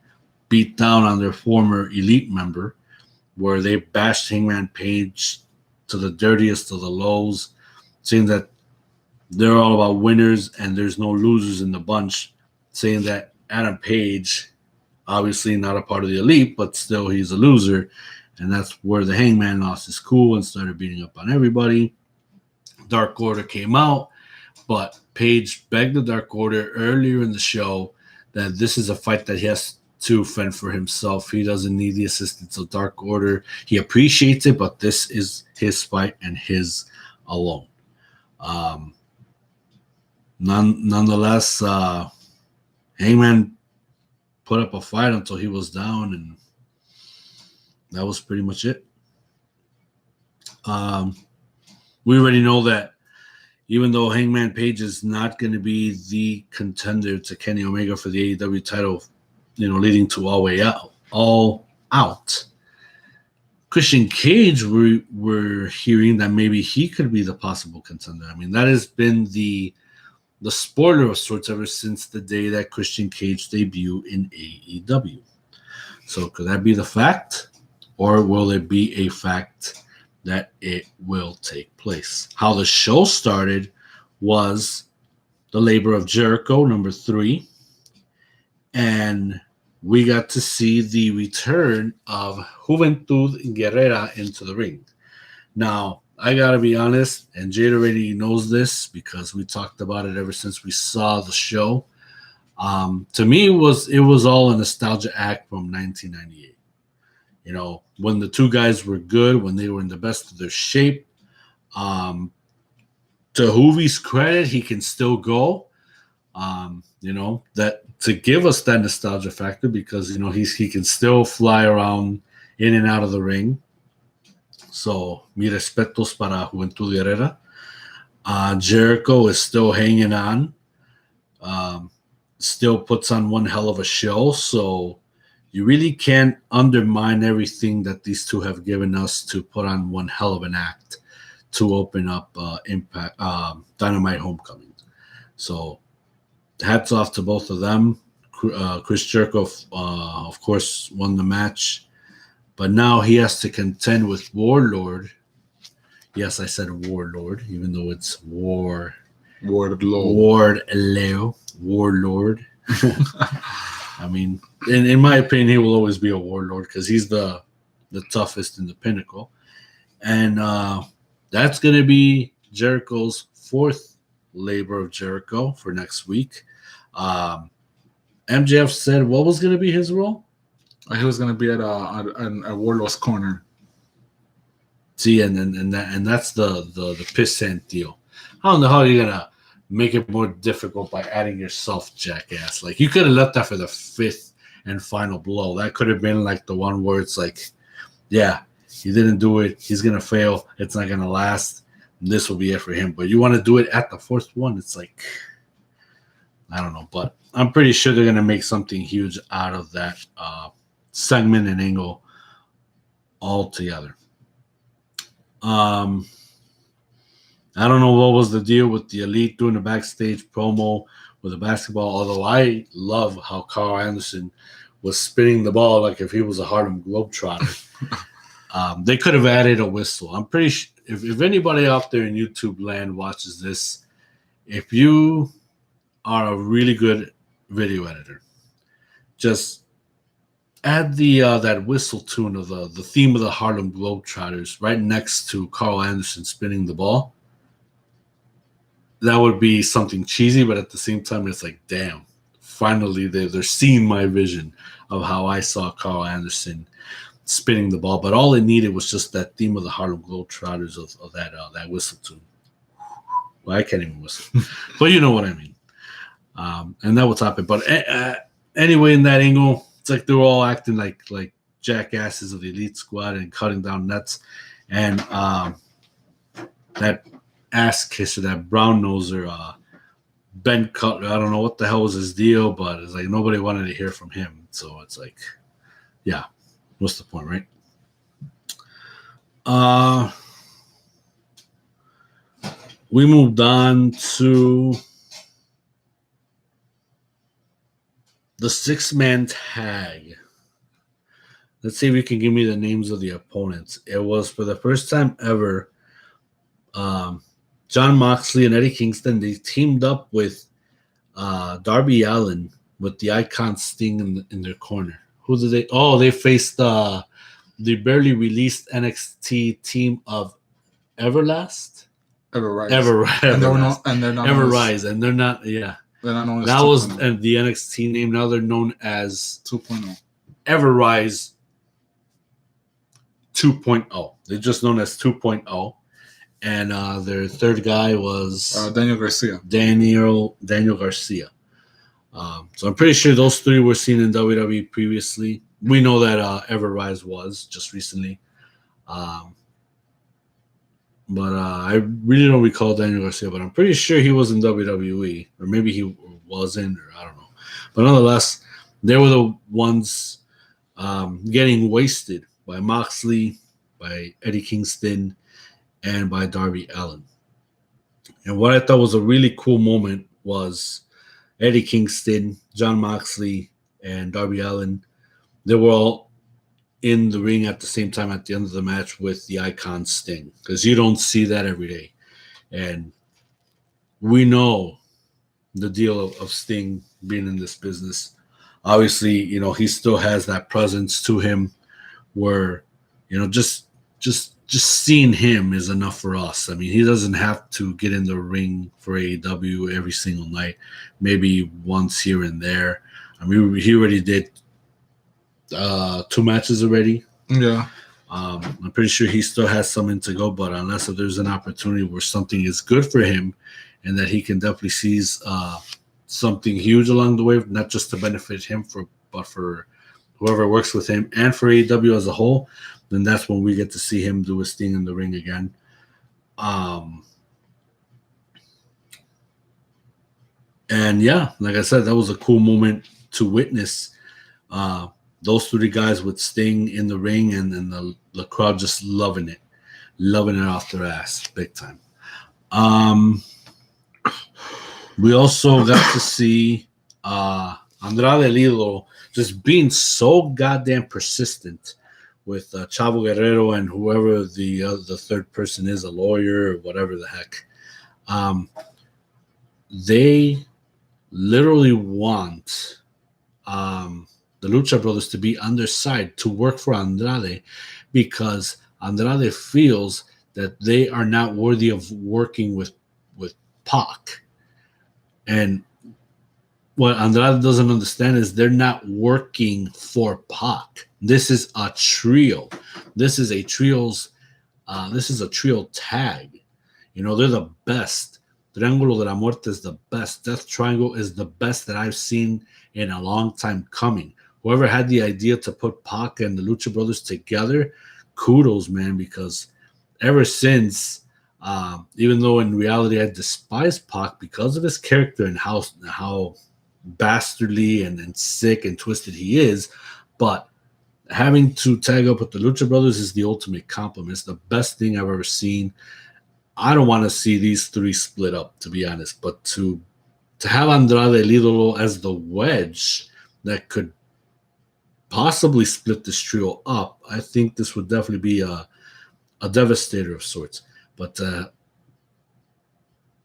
beat down on their former Elite member, where they bashed Hangman Page to the dirtiest of the lows, saying that they're all about winners and there's no losers in the bunch, saying that Adam Page, obviously not a part of the Elite, but still he's a loser. And that's where the Hangman lost his cool and started beating up on everybody. Dark Order came out, but Page begged the Dark Order earlier in the show that this is a fight that he has to fend for himself. He doesn't need the assistance of Dark Order. He appreciates it, but this is his fight and his alone. Nonetheless, Hangman put up a fight until he was down, and that was pretty much it. We already know that even though Hangman Page is not going to be the contender to Kenny Omega for the AEW title, leading to All Out, Christian Cage, we're hearing that maybe he could be the possible contender. I mean, that has been the spoiler of sorts ever since the day that Christian Cage debuted in AEW. So could that be the fact? Or will it be a fact that it will take place? How the show started was the Labor of Jericho, number 3. And we got to see the return of Juventud Guerrera into the ring. Now, I got to be honest, and Jade already knows this because we talked about it ever since we saw the show. To me, it was all a nostalgia act from 1998. When the two guys were good, when they were in the best of their shape. To Juvi's credit, he can still go. That to give us that nostalgia factor because he can still fly around in and out of the ring. So, mi respetos para Juventud Guerrera. Jericho is still hanging on. Still puts on one hell of a show. So, you really can't undermine everything that these two have given us to put on one hell of an act to open up Impact Dynamite Homecoming. So, hats off to both of them. Chris Jericho, of course, won the match. But now he has to contend with Warlord. Yes, I said Warlord, even though it's Warlord. I mean, in my opinion, he will always be a warlord because he's the toughest in the Pinnacle. And that's going to be Jericho's fourth labor of Jericho for next week. MJF said what was going to be his role? He was going to be at a Warlord's corner. See, and that's the pissant deal. I don't know how you're going to make it more difficult by adding yourself, jackass. Like, you could have left that for the fifth and final blow. That could have been like the one where it's like, yeah, he didn't do it. He's going to fail. It's not going to last. This will be it for him. But you want to do it at the fourth one? It's like, I don't know. But I'm pretty sure they're going to make something huge out of that segment and angle altogether. I don't know what was the deal with the Elite doing the backstage promo with the basketball, although I love how Carl Anderson was spinning the ball like if he was a Harlem Globetrotter. They could have added a whistle. I'm pretty sure if anybody out there in YouTube land watches this, if you are a really good video editor, just add the that whistle tune of the theme of the Harlem Globetrotters right next to Carl Anderson spinning the ball. That would be something cheesy, but at the same time, it's like, damn, finally they're seeing my vision of how I saw Carl Anderson spinning the ball. But all it needed was just that theme of the Harlem Globetrotters of that whistle tune. Well, I can't even whistle, but you know what I mean. And that will top it. But anyway, in that angle, it's like they're all acting like jackasses of the Elite Squad and cutting down nets. And that ass kisser, that brown noser, Ben Cutler, I don't know what the hell was his deal, but it's like nobody wanted to hear from him. So it's like, yeah, what's the point, right? We moved on to the 6-man tag. Let's see if you can give me the names of the opponents. It was for the first time ever. John Moxley and Eddie Kingston, they teamed up with Darby Allin with the Icon Sting in their corner. Who did they? Oh, they faced the barely released NXT team of Everlast. Everrise. And they're not Everrise, and they're not. Yeah, they're not known as that 2.0. was the NXT name. Now they're known as 2.0. Everrise 2.0. They're just known as 2.0. And their third guy was Daniel Garcia. Daniel Garcia. So I'm pretty sure those three were seen in WWE previously. We know that Everrise was just recently. But I really don't recall Daniel Garcia, but I'm pretty sure he was in WWE. Or maybe he wasn't, or I don't know. But nonetheless, they were the ones getting wasted by Moxley, by Eddie Kingston, and by Darby Allin. And what I thought was a really cool moment was Eddie Kingston, John Moxley, and Darby Allin. They were all in the ring at the same time at the end of the match with the Icon Sting, because you don't see that every day. And we know the deal of Sting being in this business. Obviously, you know, he still has that presence to him where, you know, just seeing him is enough for us. I mean, he doesn't have to get in the ring for AEW every single night, maybe once here and there. I mean, he already did 2 matches already. Yeah. I'm pretty sure he still has something to go, but unless if there's an opportunity where something is good for him and that he can definitely seize something huge along the way, not just to benefit him, but for whoever works with him and for AEW as a whole, then that's when we get to see him do his thing in the ring again. And yeah, like I said, that was a cool moment to witness those 3 guys with Sting in the ring, and the crowd just loving it off their ass big time. We also got to see Andrade El Idolo just being so goddamn persistent with Chavo Guerrero and whoever the third person is, a lawyer or whatever the heck. They literally want the Lucha Brothers to be on their side to work for Andrade, because Andrade feels that they are not worthy of working with Pac. And what Andrade doesn't understand is they're not working for Pac. This is a trio. This is a trio's. This is a trio tag. You know, they're the best. Triángulo de la Muerte is the best. Death Triangle is the best that I've seen in a long time coming. Whoever had the idea to put Pac and the Lucha Brothers together, kudos, man, because ever since, even though in reality I despise Pac because of his character and how bastardly and sick and twisted he is, but having to tag up with the Lucha Brothers is the ultimate compliment. It's the best thing I've ever seen. I don't want to see these three split up, to be honest, but to have Andrade El Idolo as the wedge that could possibly split this trio up, I think this would definitely be a devastator of sorts. But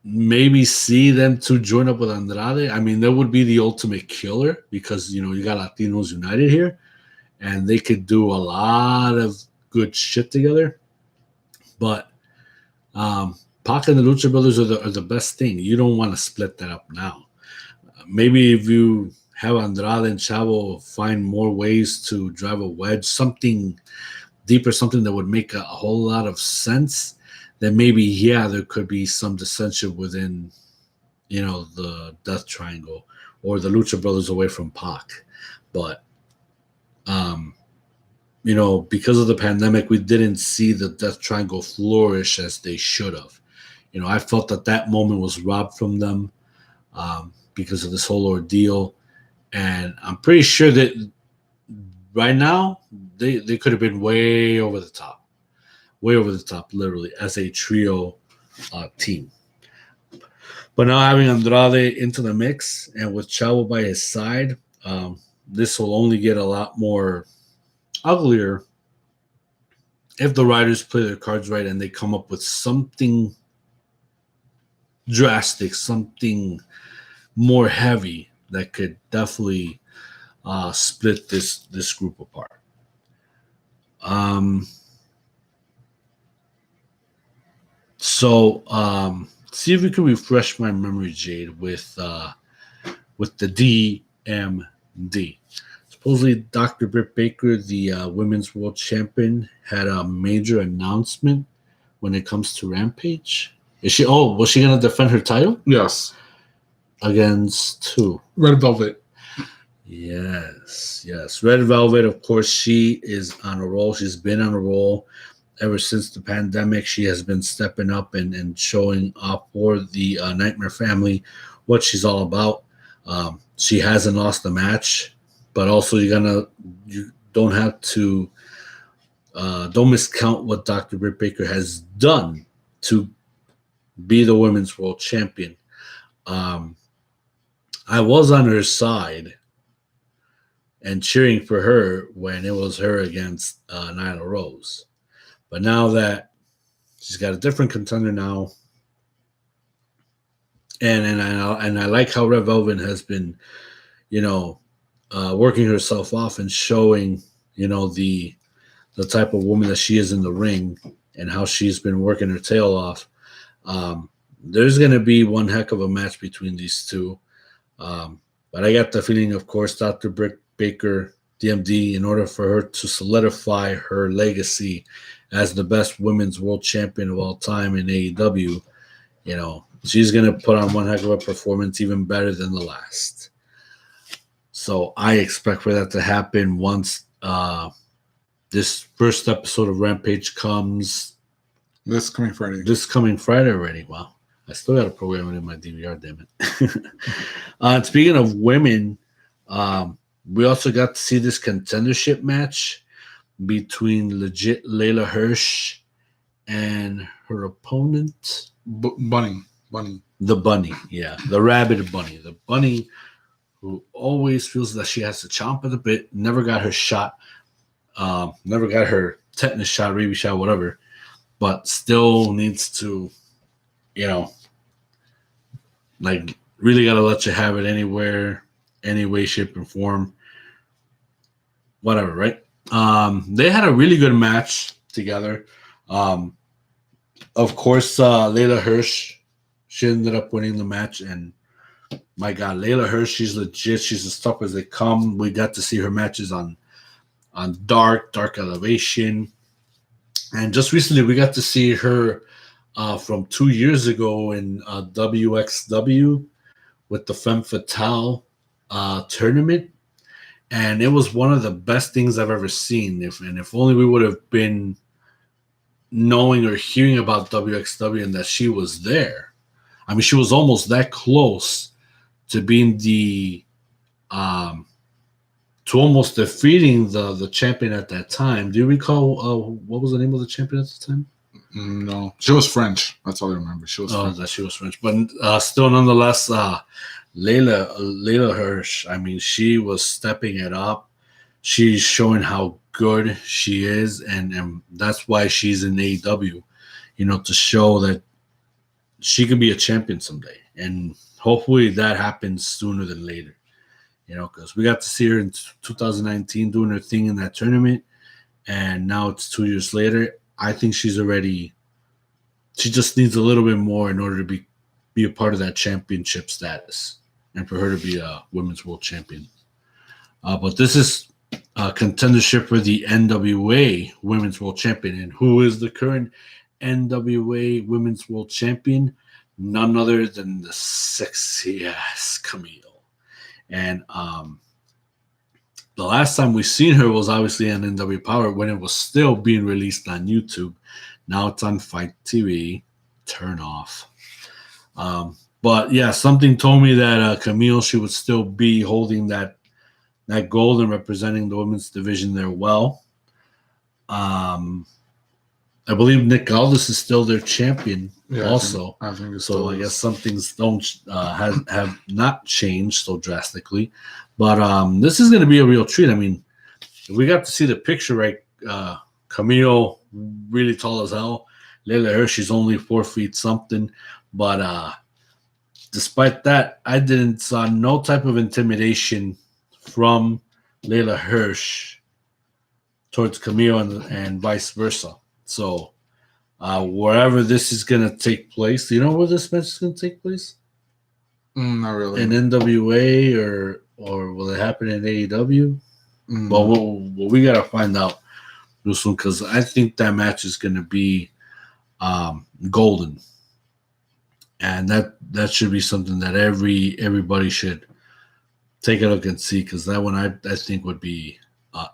maybe see them to join up with Andrade. I mean, that would be the ultimate killer because, you know, you got Latinos United here and they could do a lot of good shit together. But Pac and the Lucha Brothers are the best thing. You don't want to split that up now. Maybe if you have Andrade and Chavo find more ways to drive a wedge, something deeper, something that would make a whole lot of sense, then maybe, yeah, there could be some dissension within, you know, the Death Triangle or the Lucha Brothers away from Pac. But, you know, because of the pandemic, we didn't see the Death Triangle flourish as they should have. You know, I felt that moment was robbed from them because of this whole ordeal. And I'm pretty sure that right now, they could have been way over the top, literally, as a trio team. But now having Andrade into the mix and with Chavo by his side, this will only get a lot more uglier if the writers play their cards right and they come up with something drastic, something more heavy that could definitely split this group apart. See if we can refresh my memory, Jade, with the DMD. Supposedly, Dr. Britt Baker, the Women's World Champion, had a major announcement when it comes to Rampage. Was she going to defend her title? Yes. Against who? Red Velvet. Yes. Red Velvet, of course, she is on a roll. She's been on a roll ever since the pandemic. She has been stepping up and showing up for the Nightmare family what she's all about. She hasn't lost a match, but also you don't have to don't miscount what Dr. Britt Baker has done to be the Women's World Champion. I was on her side and cheering for her when it was her against Nyla Rose. But now that she's got a different contender now, and I like how Red Velvet has been, you know, working herself off and showing, you know, the type of woman that she is in the ring and how she's been working her tail off. There's going to be one heck of a match between these two. But I got the feeling, of course, Dr. Britt Baker, DMD, in order for her to solidify her legacy as the best women's world champion of all time in AEW, you know, she's going to put on one heck of a performance, even better than the last. So I expect for that to happen once this first episode of Rampage comes. This coming Friday already. Wow. I still got to program it in my DVR, damn it. Speaking of women, we also got to see this contendership match between legit Layla Hirsch and her opponent. Bunny. The bunny, yeah. The rabid bunny. The bunny who always feels that she has to chomp at the bit, never got her shot, never got her tetanus shot, rabies shot, whatever, but still needs to, you know, like, really got to let you have it anywhere any way, shape, and form. Whatever, right? They had a really good match together. Of course, Layla Hirsch, she ended up winning the match, and my God, Layla Hirsch, she's legit. She's as tough as they come. We got to see her matches on Dark Elevation, and just recently we got to see her from 2 years ago in WXW with the Femme Fatale tournament, and it was one of the best things I've ever seen. If only we would have been knowing or hearing about WXW and that she was there. I mean, she was almost that close to being to almost defeating the champion at that time. Do you recall what was the name of the champion at the time? No, she was French. That's all I remember. She was French. That she was French, but still, nonetheless, Layla Hirsch. I mean, she was stepping it up. She's showing how good she is, and that's why she's in AEW. To show that she could be a champion someday, and hopefully that happens sooner than later. Because we got to see her in 2019 doing her thing in that tournament, and now it's 2 years later. I think she's already. She just needs a little bit more in order to be a part of that championship status, and for her to be a women's world champion. But this is a contendership for the NWA Women's World Champion, and who is the current NWA Women's World Champion? None other than the sexy ass Camille. And the last time we seen her was obviously on NW Power when it was still being released on YouTube. Now it's on Fight TV. Turn off. But yeah, something told me that Camille, she would still be holding that gold and representing the women's division there well. I believe Nick Aldis is still their champion also. I think so. I guess some things don't have not changed so drastically. But this is going to be a real treat. I mean, we got to see the picture, right? Camille, really tall as hell. Layla Hirsch, she's only 4 feet something. But despite that, I didn't saw no type of intimidation from Layla Hirsch towards Camille and vice versa. So wherever this is going to take place, do you know where this match is going to take place? Not really. In NWA or will it happen in AEW? Well, we got to find out real soon because I think that match is going to be golden. And that should be something that everybody should take a look and see because that one I think would be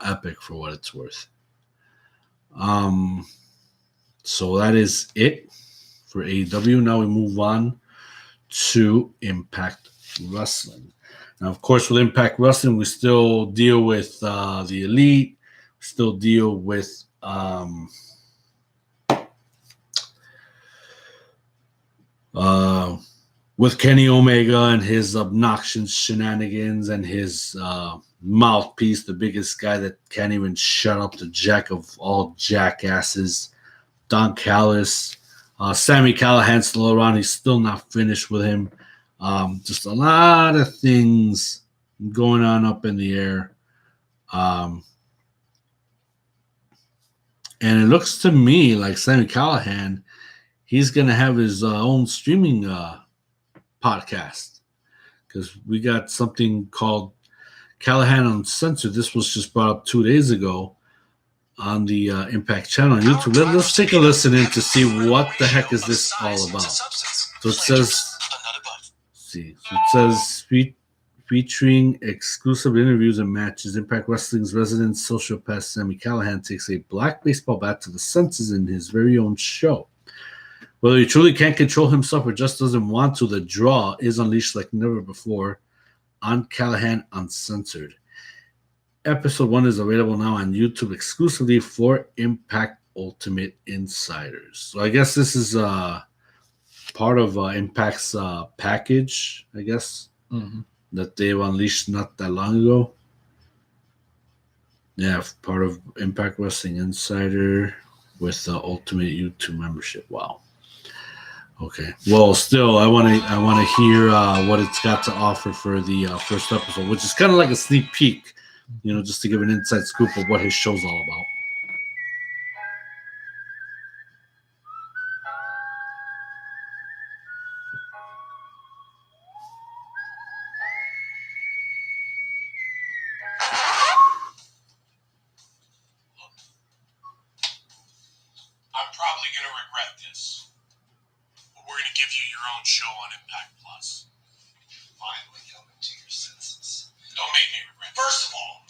epic for what it's worth. So that is it for AEW. Now we move on to Impact Wrestling. Now, of course, with Impact Wrestling, we still deal with the Elite. We still deal with Kenny Omega and his obnoxious shenanigans and his mouthpiece, the biggest guy that can't even shut up the jack of all jackasses, Don Callis. Sami Callihan's still around. He's still not finished with him. Just a lot of things going on up in the air. And it looks to me like Sami Callihan, he's going to have his own streaming podcast because we got something called Callahan Uncensored. This was just brought up 2 days ago on the Impact channel on YouTube. Let's take a listen in to see what the heck is this all about. So it says, featuring exclusive interviews and matches, Impact Wrestling's resident sociopath Sami Callihan takes a black baseball bat to the senses in his very own show. Whether he truly can't control himself or just doesn't want to, the draw is unleashed like never before on Callahan Uncensored. Episode 1 is available now on YouTube exclusively for Impact Ultimate Insiders. So I guess this is part of Impact's package, I guess, that they've unleashed not that long ago. Yeah, part of Impact Wrestling Insider with the Ultimate YouTube membership. Wow. Okay. Well, still, I want to hear what it's got to offer for the first episode, which is kind of like a sneak peek, just to give an inside scoop of what his show's all about. I'm probably going to regret this, but we're going to give you your own show on Impact Plus. Finally coming to your senses. Don't make me regret. First of all,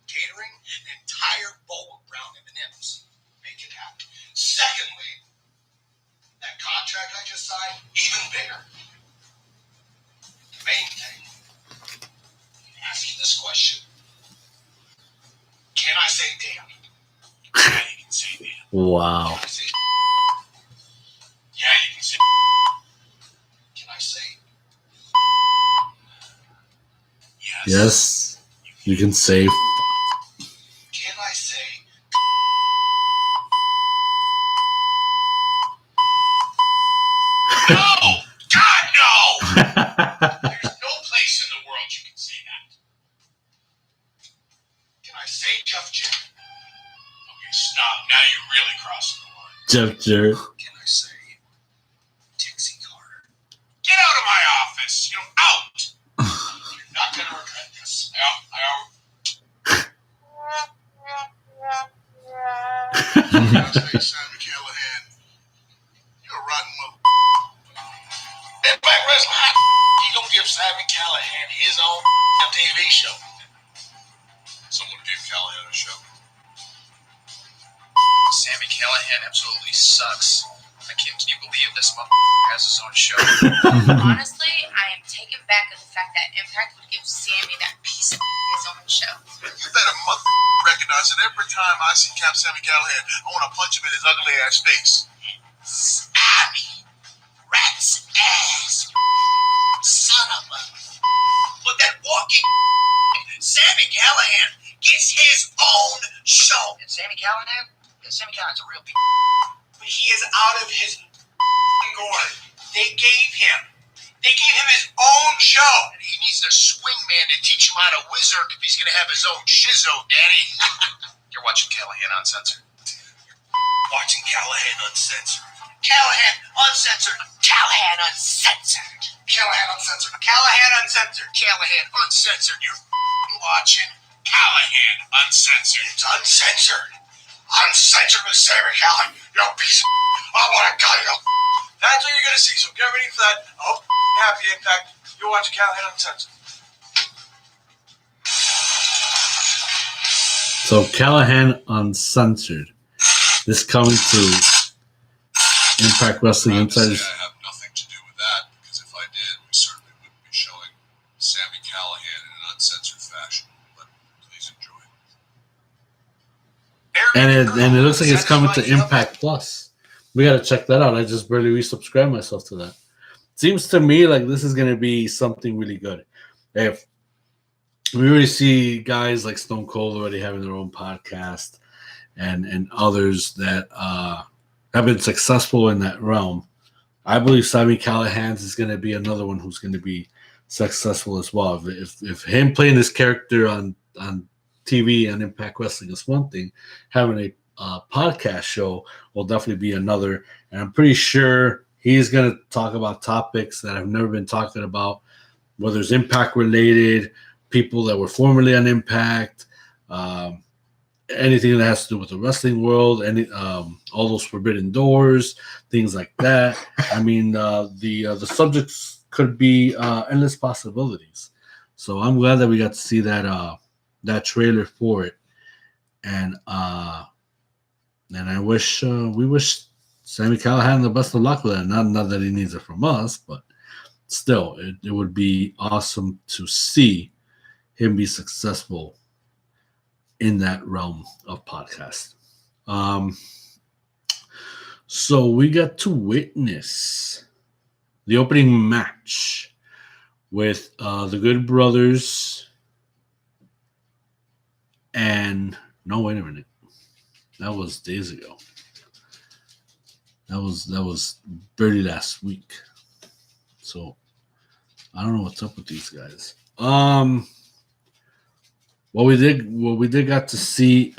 catering an entire bowl of brown M&Ms. Make it happen. Secondly, that contract I just signed, even bigger. The main thing, ask you this question. Can I say damn? Yeah, you can say damn. Wow. Can I say yeah, you can say can I say yes? Yes, you can say. Can I say no? God, no! There's no place in the world you can say that. Can I say Jeff Jarrett? Okay, stop. Now you're really crossing the line. Jeff Jarrett. Can I say Dixie Carter? Get out of my office! Out! You're not going to regret this. I'll say Sammy Callahan. You're a rotten mother. Impact Wrestling, you gonna give Sammy Callahan his own TV show? Someone give Callahan a show. Sammy Callahan absolutely sucks. Can you believe this motherfucker has his own show? Honestly, I am taken back at the fact that Impact would give Sammy that piece of his own show. You better recognize it every time I see Cap Sammy Callahan. I want to punch him in his ugly ass face. Sammy, rat's ass, son of a. But that walking Sammy Callahan gets his own show. And Sammy Callahan? Yeah, Sammy Callahan's a real but he is out of his gourd. They gave him his own show. And he needs a swing man to teach him how to wizard if he's going to have his own shizzo, Daddy. You're watching Callahan Uncensored. Watching Callahan Uncensored. Callahan Uncensored. Callahan Uncensored. Callahan Uncensored. Callahan Uncensored. Callahan Uncensored. You're watching Callahan Uncensored. It's uncensored. Uncensored with Sammy Callahan. You're a piece of I want to cut you. That's what you're going to see, so get ready for that. I hope you're happy, Impact. You're watching Callahan Uncensored. So Callahan Uncensored. This coming to Impact Wrestling Insiders. I have nothing to do with that, because if I did, we certainly wouldn't be showing Sammy Callahan in an uncensored fashion. But please enjoy. And it looks like it's coming to Impact Plus. We got to check that out. I just barely resubscribed myself to that. Seems to me like this is going to be something really good. If we already see guys like Stone Cold already having their own podcast and others that have been successful in that realm, I believe Sammy Callahan's is going to be another one who's going to be successful as well. If him playing this character on TV and Impact Wrestling is one thing, having a podcast show will definitely be another. And I'm pretty sure he's going to talk about topics that have never been talking about, whether it's Impact related, people that were formerly on Impact, anything that has to do with the wrestling world, all those forbidden doors, things like that. I mean, the subjects could be endless possibilities. So I'm glad that we got to see that trailer for it, and I wish we wish Sammy Callahan the best of luck with it. Not that he needs it from us, but still, it would be awesome to see him be successful in that realm of podcast. So we got to witness the opening match with the Good Brothers and no, wait a minute. That was days ago. That was barely last week. So I don't know what's up with these guys. What we did got to see.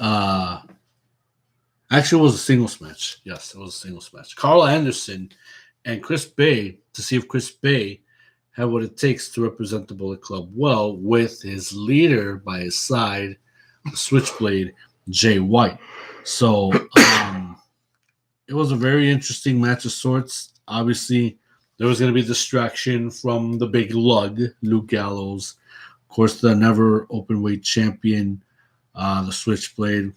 Actually, it was a singles match. Yes, it was a singles match. Carl Anderson and Chris Bay, to see if Chris Bay had what it takes to represent the Bullet Club well, with his leader by his side, the Switchblade, Jay White. So it was a very interesting match of sorts. Obviously, there was going to be distraction from the big lug, Luke Gallows. Of course, the never open weight champion, the Switchblade,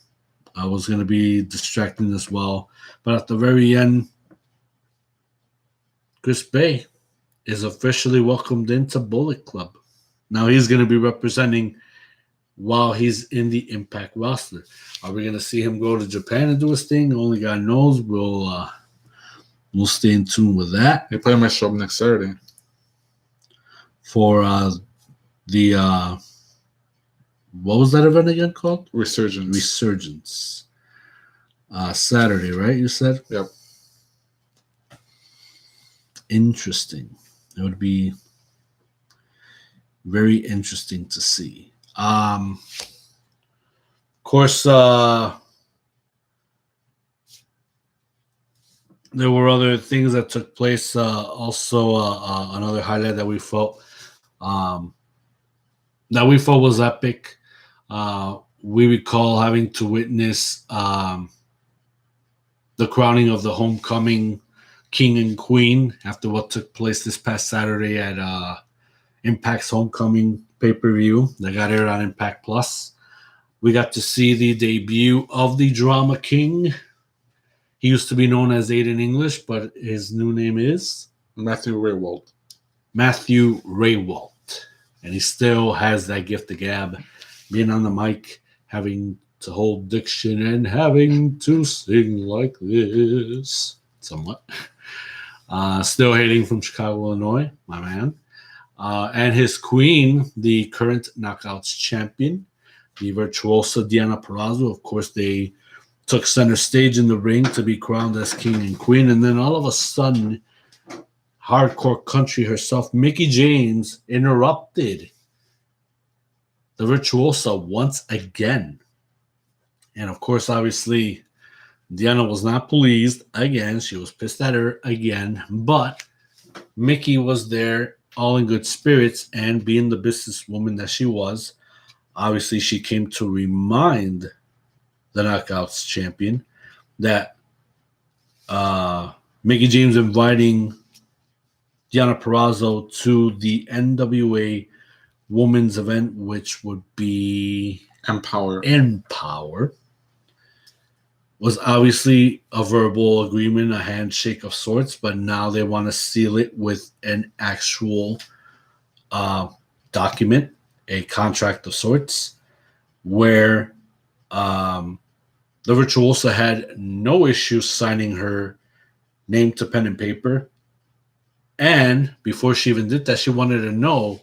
was going to be distracting as well. But at the very end, Chris Bay is officially welcomed into Bullet Club. Now he's going to be representing while he's in the Impact roster. Are we going to see him go to Japan and do his thing? Only God knows. We'll stay in tune with that. They play my show next Saturday. For the what was that event again called? Resurgence. Saturday, right? You said? Yep. Interesting. It would be very interesting to see. Of course, there were other things that took place. Also, another highlight that we felt was epic. We recall having to witness the crowning of the homecoming king and queen after what took place this past Saturday at Impact's homecoming pay-per-view that got aired on Impact Plus. We got to see the debut of the Drama King. He used to be known as Aiden English, but his new name is Matthew Raywald. And he still has that gift of gab, being on the mic, having to hold diction and having to sing like this. Somewhat. Still hailing from Chicago, Illinois, my man. And his queen, the current Knockouts champion, the virtuosa Diana Purrazzo. Of course, they took center stage in the ring to be crowned as king and queen. And then all of a sudden, hardcore country herself, Mickie James, interrupted the virtuosa once again. And of course, obviously, Diana was not pleased again. She was pissed at her again. But Mickie was there all in good spirits, and being the businesswoman that she was, obviously she came to remind the Knockouts champion that Mickie James inviting Diana Purrazzo to the NWA women's event, which would be Empower, was obviously a verbal agreement, a handshake of sorts, but now they want to seal it with an actual document, a contract of sorts, where the virtuosa had no issue signing her name to pen and paper. And before she even did that, she wanted to know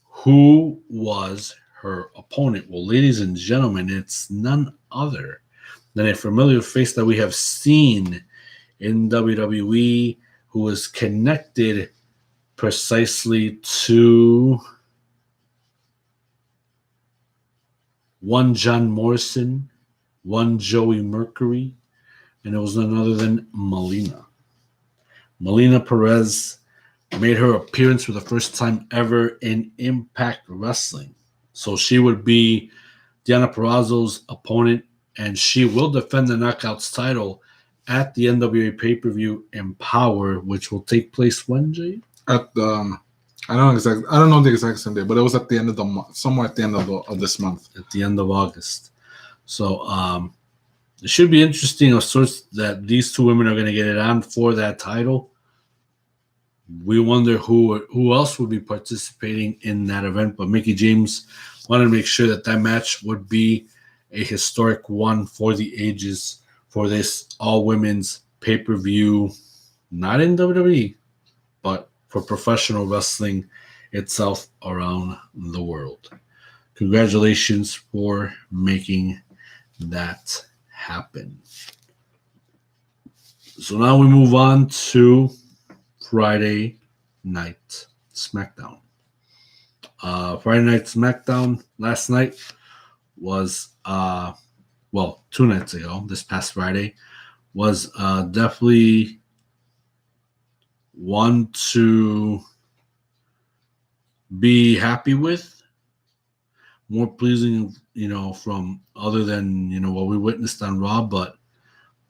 who was her opponent. Well, ladies and gentlemen, it's none other than a familiar face that we have seen in WWE, who is connected precisely to one John Morrison, one Joey Mercury, and it was none other than Melina. Melina Perez made her appearance for the first time ever in Impact Wrestling. So she would be Diana Purrazzo's opponent, and she will defend the Knockouts title at the NWA pay-per-view Empower, which will take place when, Jay? At I don't know the exact same day, but it was at the end of the month, somewhere at the end of this month. At the end of August. So it should be interesting of sorts that these two women are going to get it on for that title. We wonder who else would be participating in that event, but Mickie James wanted to make sure that match would be a historic one for the ages for this all-women's pay-per-view, not in WWE, but for professional wrestling itself around the world. Congratulations for making that happen. So now we move on to Friday Night SmackDown. Friday Night SmackDown last night was, 2 nights ago, this past Friday, was definitely one to be happy with. More pleasing, from other than, what we witnessed on Raw, but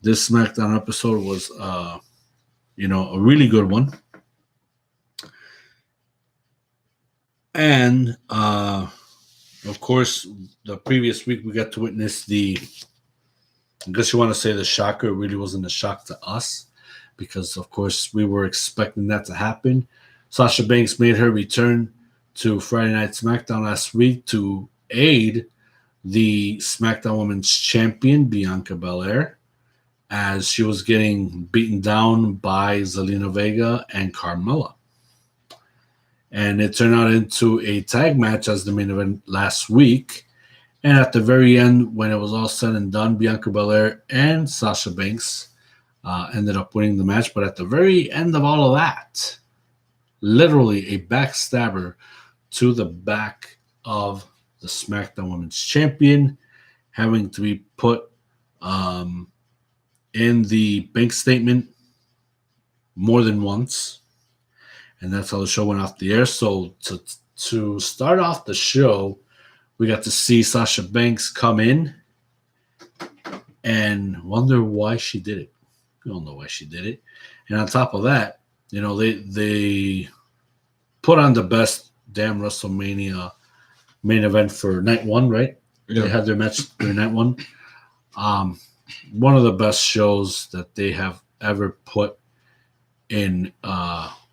this SmackDown episode was, a really good one. And, of course, the previous week we got to witness I guess you want to say the shocker. It really wasn't a shock to us because, of course, we were expecting that to happen. Sasha Banks made her return to Friday Night SmackDown last week to aid the SmackDown Women's Champion, Bianca Belair, as she was getting beaten down by Zelina Vega and Carmella. And it turned out into a tag match as the main event last week. And at the very end, when it was all said and done, Bianca Belair and Sasha Banks ended up winning the match. But at the very end of all of that, literally a backstabber to the back of the SmackDown Women's Champion, having to be put in the bank statement more than once. And that's how the show went off the air. So to start off the show, we got to see Sasha Banks come in and wonder why she did it. We don't know why she did it. And on top of that, they put on the best damn WrestleMania main event for night one, right? Yeah. They had their match during night one. One of the best shows that they have ever put in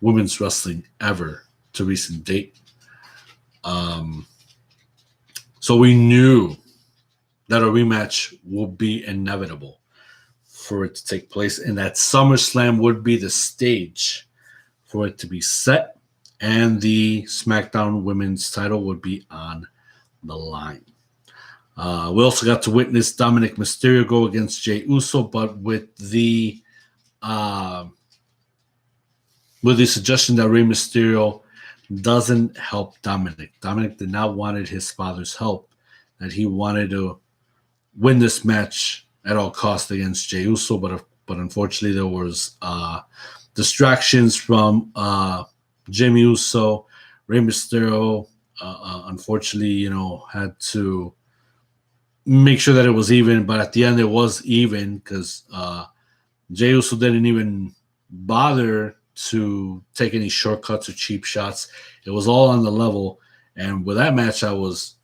women's wrestling ever to recent date. So we knew that a rematch would be inevitable for it to take place, and that SummerSlam would be the stage for it to be set, and the SmackDown Women's title would be on the line. We also got to witness Dominic Mysterio go against Jey Uso, but with the suggestion that Rey Mysterio doesn't help Dominic. Dominic did not want his father's help, that he wanted to win this match at all costs against Jey Uso, but unfortunately there was distractions from Jimmy Uso. Rey Mysterio, unfortunately, had to make sure that it was even, but at the end it was even because Jey Uso didn't even bother to take any shortcuts or cheap shots. It was all on the level, and with that match I was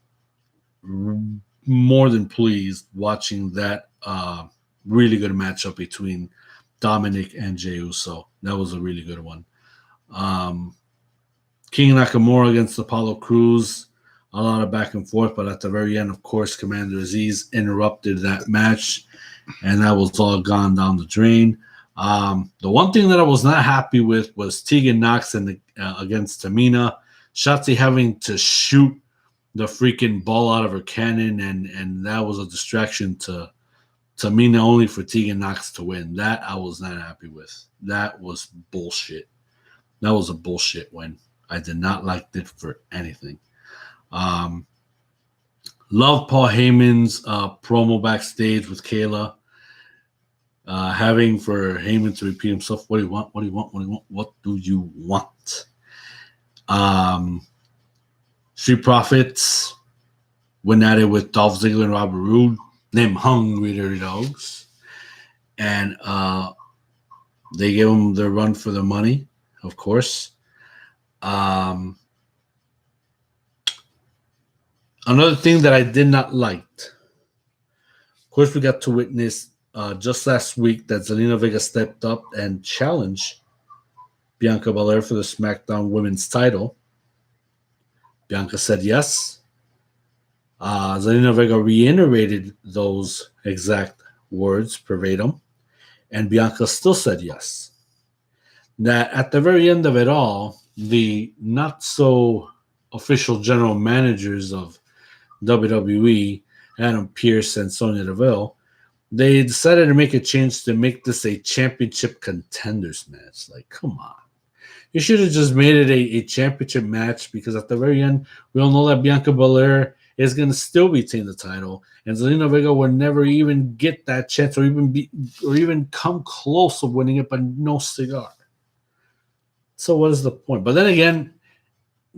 more than pleased watching that really good matchup between Dominic and Jey Uso. That was a really good one. King Nakamura against Apollo Crews, a lot of back and forth, but at the very end, of course, Commander Aziz interrupted that match, and that was all gone down the drain. The one thing that I was not happy with was Tegan Nox against Tamina. Shotzi having to shoot the freaking ball out of her cannon, and that was a distraction to Tamina only for Tegan Nox to win. That I was not happy with. That was bullshit. That was a bullshit win. I did not like it for anything. Love Paul Heyman's promo backstage with Kayla. Having for Heyman to repeat himself, what do you want? What do you want? What do you want? What do you want? Street Profits went at it with Dolph Ziggler and Robert Roode, named Hungry Dirty Dogs. And they gave them their run for the money, of course. Another thing that I did not like, of course, we got to witness just last week that Zelina Vega stepped up and challenged Bianca Belair for the SmackDown Women's title. Bianca said yes. Zelina Vega reiterated those exact words verbatim, and Bianca still said yes. That at the very end of it all, the not so official general managers of WWE, Adam Pearce and Sonya Deville, they decided to make a change to make this a championship contenders match. Like, come on. You should have just made it a championship match because at the very end, we all know that Bianca Belair is going to still retain the title, and Zelina Vega will never even get that chance or even come close to winning it, but no cigar. So what is the point? But then again,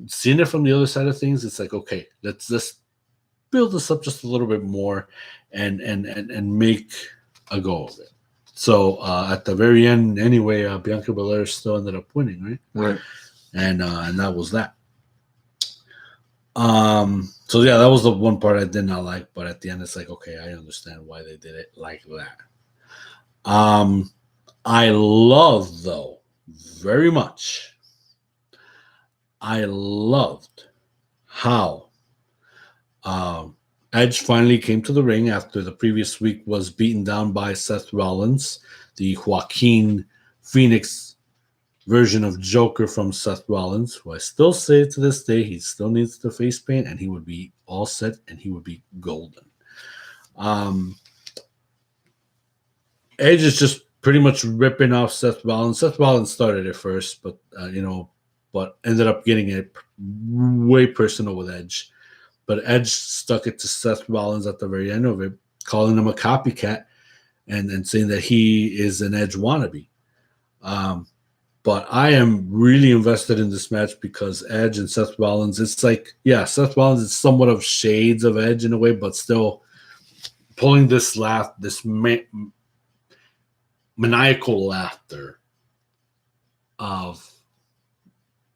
seeing it from the other side of things, it's like, okay, let's just build this up just a little bit more and make a go of it. So at the very end, anyway, Bianca Belair still ended up winning, right? Right. And that was that. So yeah, that was the one part I did not like, but at the end, it's like, okay, I understand why they did it like that. I love though very much. I loved how Edge finally came to the ring after the previous week was beaten down by Seth Rollins, the Joaquin Phoenix version of Joker from Seth Rollins, who I still say to this day, he still needs the face paint and he would be all set and he would be golden. Edge is just pretty much ripping off Seth Rollins. Seth Rollins started it first, but but ended up getting it way personal with Edge. But Edge stuck it to Seth Rollins at the very end of it, calling him a copycat and saying that he is an Edge wannabe. But I am really invested in this match because Edge and Seth Rollins, it's like, yeah, Seth Rollins is somewhat of shades of Edge in a way, but still pulling this laugh, this maniacal laughter of,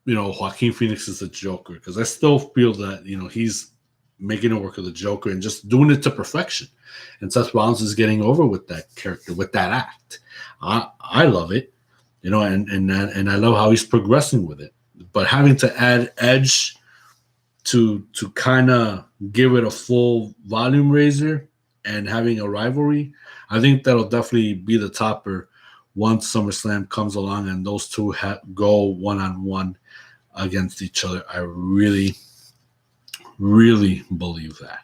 Joaquin Phoenix is a Joker, because I still feel that, he's making it work with the Joker and just doing it to perfection. And Seth Rollins is getting over with that character, with that act. I love it, and I love how he's progressing with it. But having to add Edge to kind of give it a full volume raiser and having a rivalry, I think that'll definitely be the topper once SummerSlam comes along and those two go one-on-one against each other. I really, really believe that.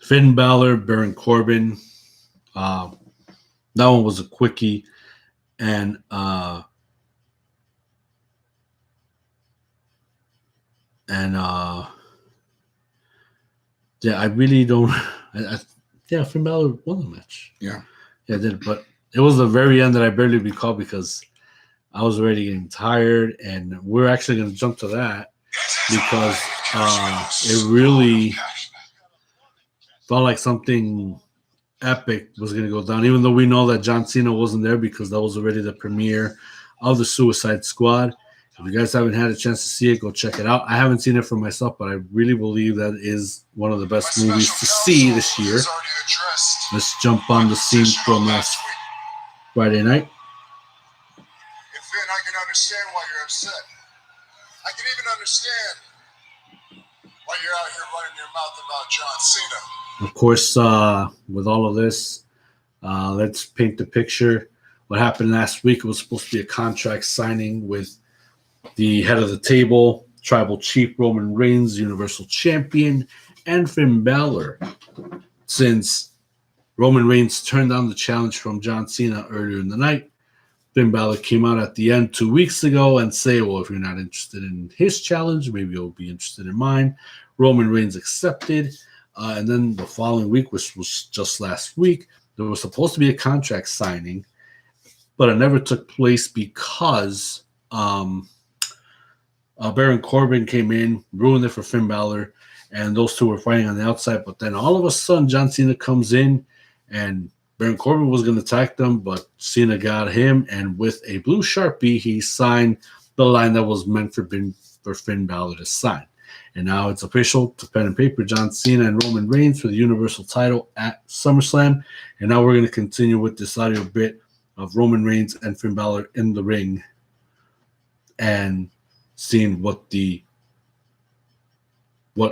Finn Balor, Baron Corbin, that one was a quickie, and yeah, I really don't. Yeah, Finn Balor won the match. Yeah, I did, but it was the very end that I barely recall because I was already getting tired, and we're actually going to jump to that because it really felt like something epic was going to go down, even though we know that John Cena wasn't there because that was already the premiere of the Suicide Squad. If you guys haven't had a chance to see it, go check it out. I haven't seen it for myself, but I really believe that is one of the best movies to see this year. Let's jump on the scene from last Friday night. And Finn, I can understand why you're upset. I can even understand why you're out here running your mouth about John Cena. Of course, with all of this, let's paint the picture. What happened last week, it was supposed to be a contract signing with the head of the table, Tribal Chief Roman Reigns, Universal Champion, and Finn Balor. Since Roman Reigns turned down the challenge from John Cena earlier in the night, Finn Balor came out at the end 2 weeks ago and say, well, if you're not interested in his challenge, maybe you'll be interested in mine. Roman Reigns accepted. And then the following week, which was just last week, there was supposed to be a contract signing, but it never took place because Baron Corbin came in, ruined it for Finn Balor, and those two were fighting on the outside. But then all of a sudden, John Cena comes in, and Baron Corbin was going to attack them, but Cena got him, and with a blue Sharpie, he signed the line that was meant for Finn Balor to sign. And now it's official, to pen and paper, John Cena and Roman Reigns for the Universal title at SummerSlam. And now we're going to continue with this audio bit of Roman Reigns and Finn Balor in the ring and seeing what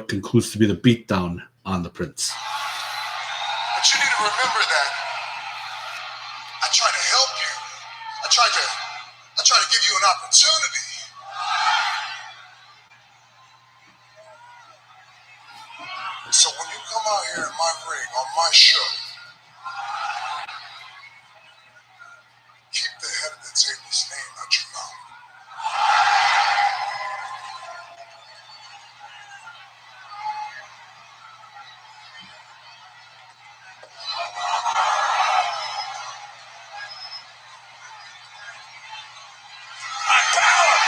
concludes to be the beatdown on the Prince. But you need to remember that I tried to help you. I tried to give you an opportunity. So when you come out here in my ring on my show, keep the head of the table's name out your mouth.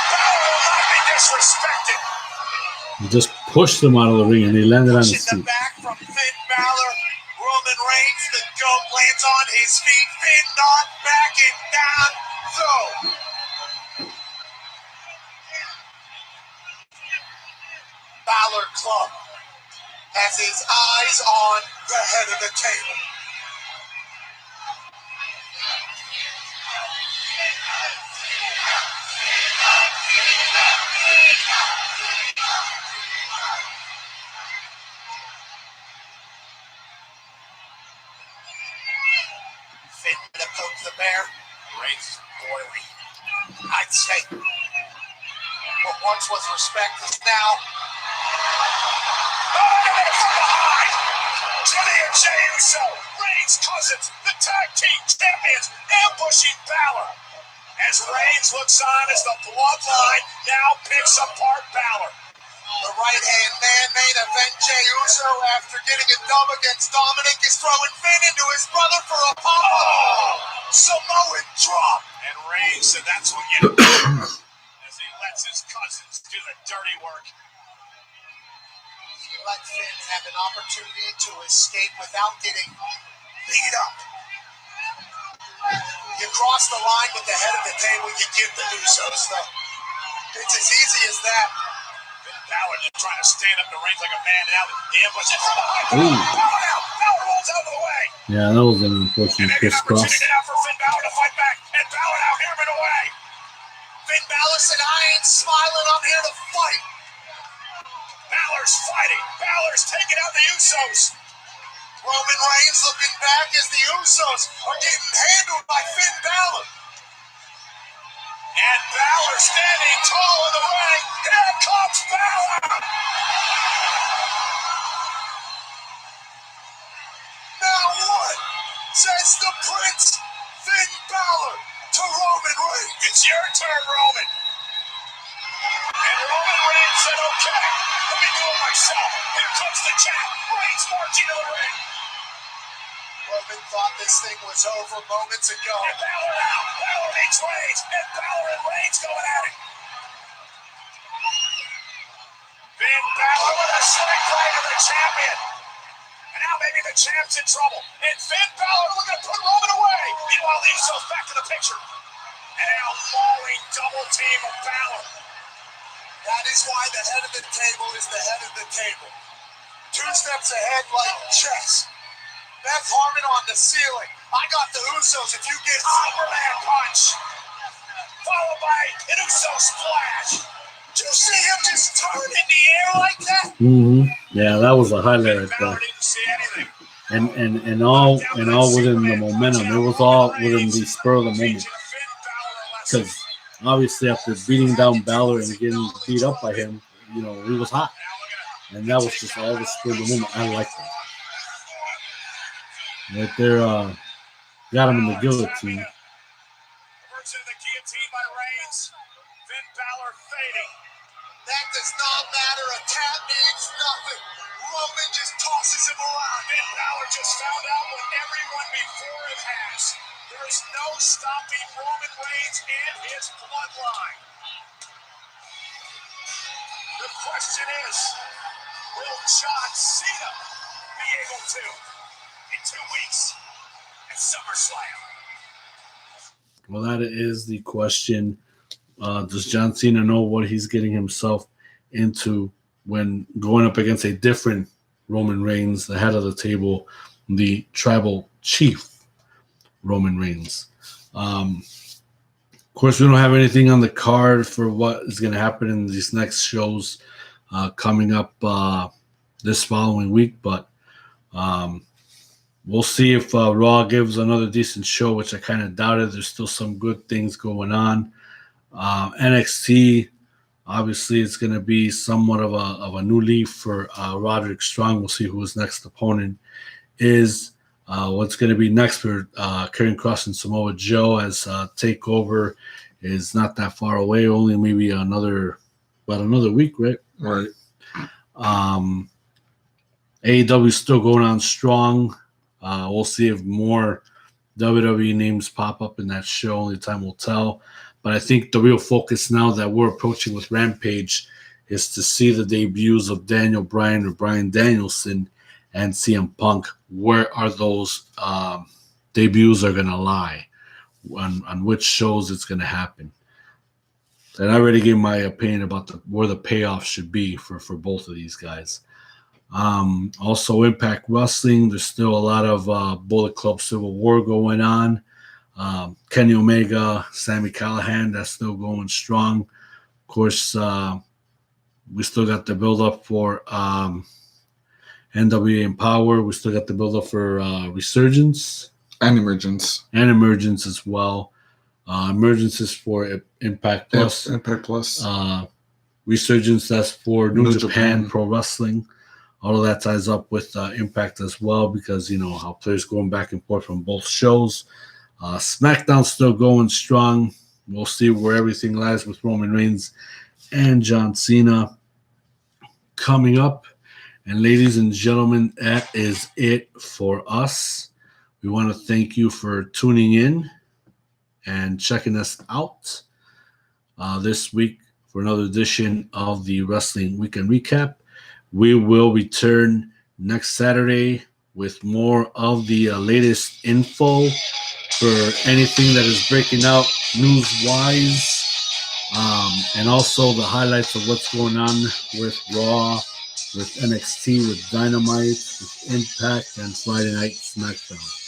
Balor will not be disrespected. He just pushed him out of the ring, and he landed on his Pushing the feet. back from Finn Balor. Roman Reigns, the GOAT, lands on his feet. Finn not backing down. Though. Balor Club has his eyes on the head of the table. Finn to poke the bear. Reigns is boiling. I'd say what once was respect is now. Oh, look at it from behind! Jimmy and Jey Uso, Reigns' cousins, the tag team champions, ambushing Balor. As Reigns looks on as the bloodline now picks apart Balor. The right-hand man main event Jey Uso, after getting a dub against Dominic, is throwing Finn into his brother for a pop. Samoan drop. And Reigns said that's what you do as he lets his cousins do the dirty work. He let Finn have an opportunity to escape without getting beat up. You cross the line with the head of the table, you give the Usos, though. It's as easy as that. Finn Balor just trying to stand up to Reigns like a man now. The ambush is from behind. Balor out. Balor rolls out of the way. Yeah, that was an And unfortunate maybe an crisscross. opportunity now for Finn Balor to fight back. And Balor now hammering away. Finn Balor said, I ain't smiling, I'm here to fight. Balor's fighting. Balor's taking out the Usos. Roman Reigns looking back as the Usos are getting handled by Finn Balor. And Balor standing tall in the ring. Here comes Balor. Now what? Says the Prince, Finn Balor to Roman Reigns. It's your turn, Roman. And Roman Reigns said, okay, let me do it myself. Here comes the champ. Reigns marching to the ring. Roman thought this thing was over moments ago. And Balor out. Balor meets Reigns. And Balor and Reigns going at it. Finn Balor with a slick play to the champion. And now maybe the champ's in trouble. And Finn Balor looking to put Roman away. Meanwhile, the Usos back to the picture. And now mauling double team of Balor. That is why the head of the table is the head of the table. 2 steps ahead like chess. Beth Harmon on the ceiling. I got the Usos if you get Superman punch. Followed by an Uso splash. Did you see him just turn in the air like that? Mm-hmm. Yeah, that was a highlight right Balor there. didn't see anything. And all within the momentum. It was all within the spur of the moment. Because obviously after beating down Balor and getting beat up by him, you know, he was hot. And that was just all the spur of the moment. I like that. Right there, got him in the guillotine. Works into the guillotine by Reigns. Finn Balor fading. That does not matter. A tap means nothing. Roman just tosses him around. Finn Balor just found out what everyone before him has. There is no stopping Roman Reigns and his bloodline. The question is, will John Cena be able to in 2 weeks at SummerSlam? Well, that is the question. Does John Cena know what he's getting himself into when going up against a different Roman Reigns, the head of the table, the tribal chief Roman Reigns? Of course, we don't have anything on the card for what is going to happen in these next shows coming up this following week, but we'll see if Raw gives another decent show, which I kind of doubted. There's still some good things going on. NXT Obviously, it's going to be somewhat of a new leaf for Roderick Strong. We'll see who his next opponent is. What's going to be next for Karrion Kross and Samoa Joe as TakeOver is not that far away, only maybe about another week, right? Right. AEW is still going on strong. We'll see if more WWE names pop up in that show. Only time will tell. But I think the real focus now that we're approaching with Rampage is to see the debuts of Daniel Bryan or Bryan Danielson and CM Punk. Where are those debuts are going to lie? On which shows it's going to happen? And I already gave my opinion about where the payoff should be for both of these guys. Also, Impact Wrestling, there's still a lot of Bullet Club Civil War going on. Kenny Omega, Sami Callihan, that's still going strong. Of course, we still got the build-up for NWA Empower. We still got the build-up for Resurgence. And Emergence. And Emergence as well. Emergence is for Impact Plus. Impact Plus. Resurgence, that's for New Japan Pro Wrestling. All of that ties up with Impact as well because, how players going back and forth from both shows. SmackDown still going strong. We'll see where everything lies with Roman Reigns and John Cena coming up. And ladies and gentlemen, that is it for us. We want to thank you for tuning in and checking us out this week for another edition of the Wrestling Weekend Recap. We will return next Saturday with more of the latest info for anything that is breaking out news-wise, and also the highlights of what's going on with Raw, with NXT, with Dynamite, with Impact, and Friday Night SmackDown.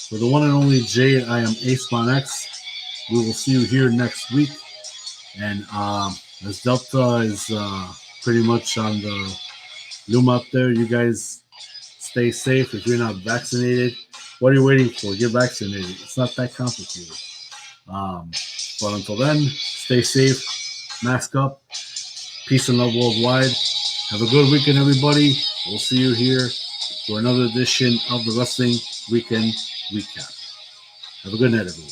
For the one and only Jay, I am Aceman X. We will see you here next week. And as Delta is pretty much on the loom out there, you guys stay safe. If you're not vaccinated, what are you waiting for? Get vaccinated. It's not that complicated. But until then, stay safe, mask up, peace and love worldwide. Have a good weekend, everybody. We'll see you here for another edition of the Wrestling Weekend Recap. Have a good night, everyone.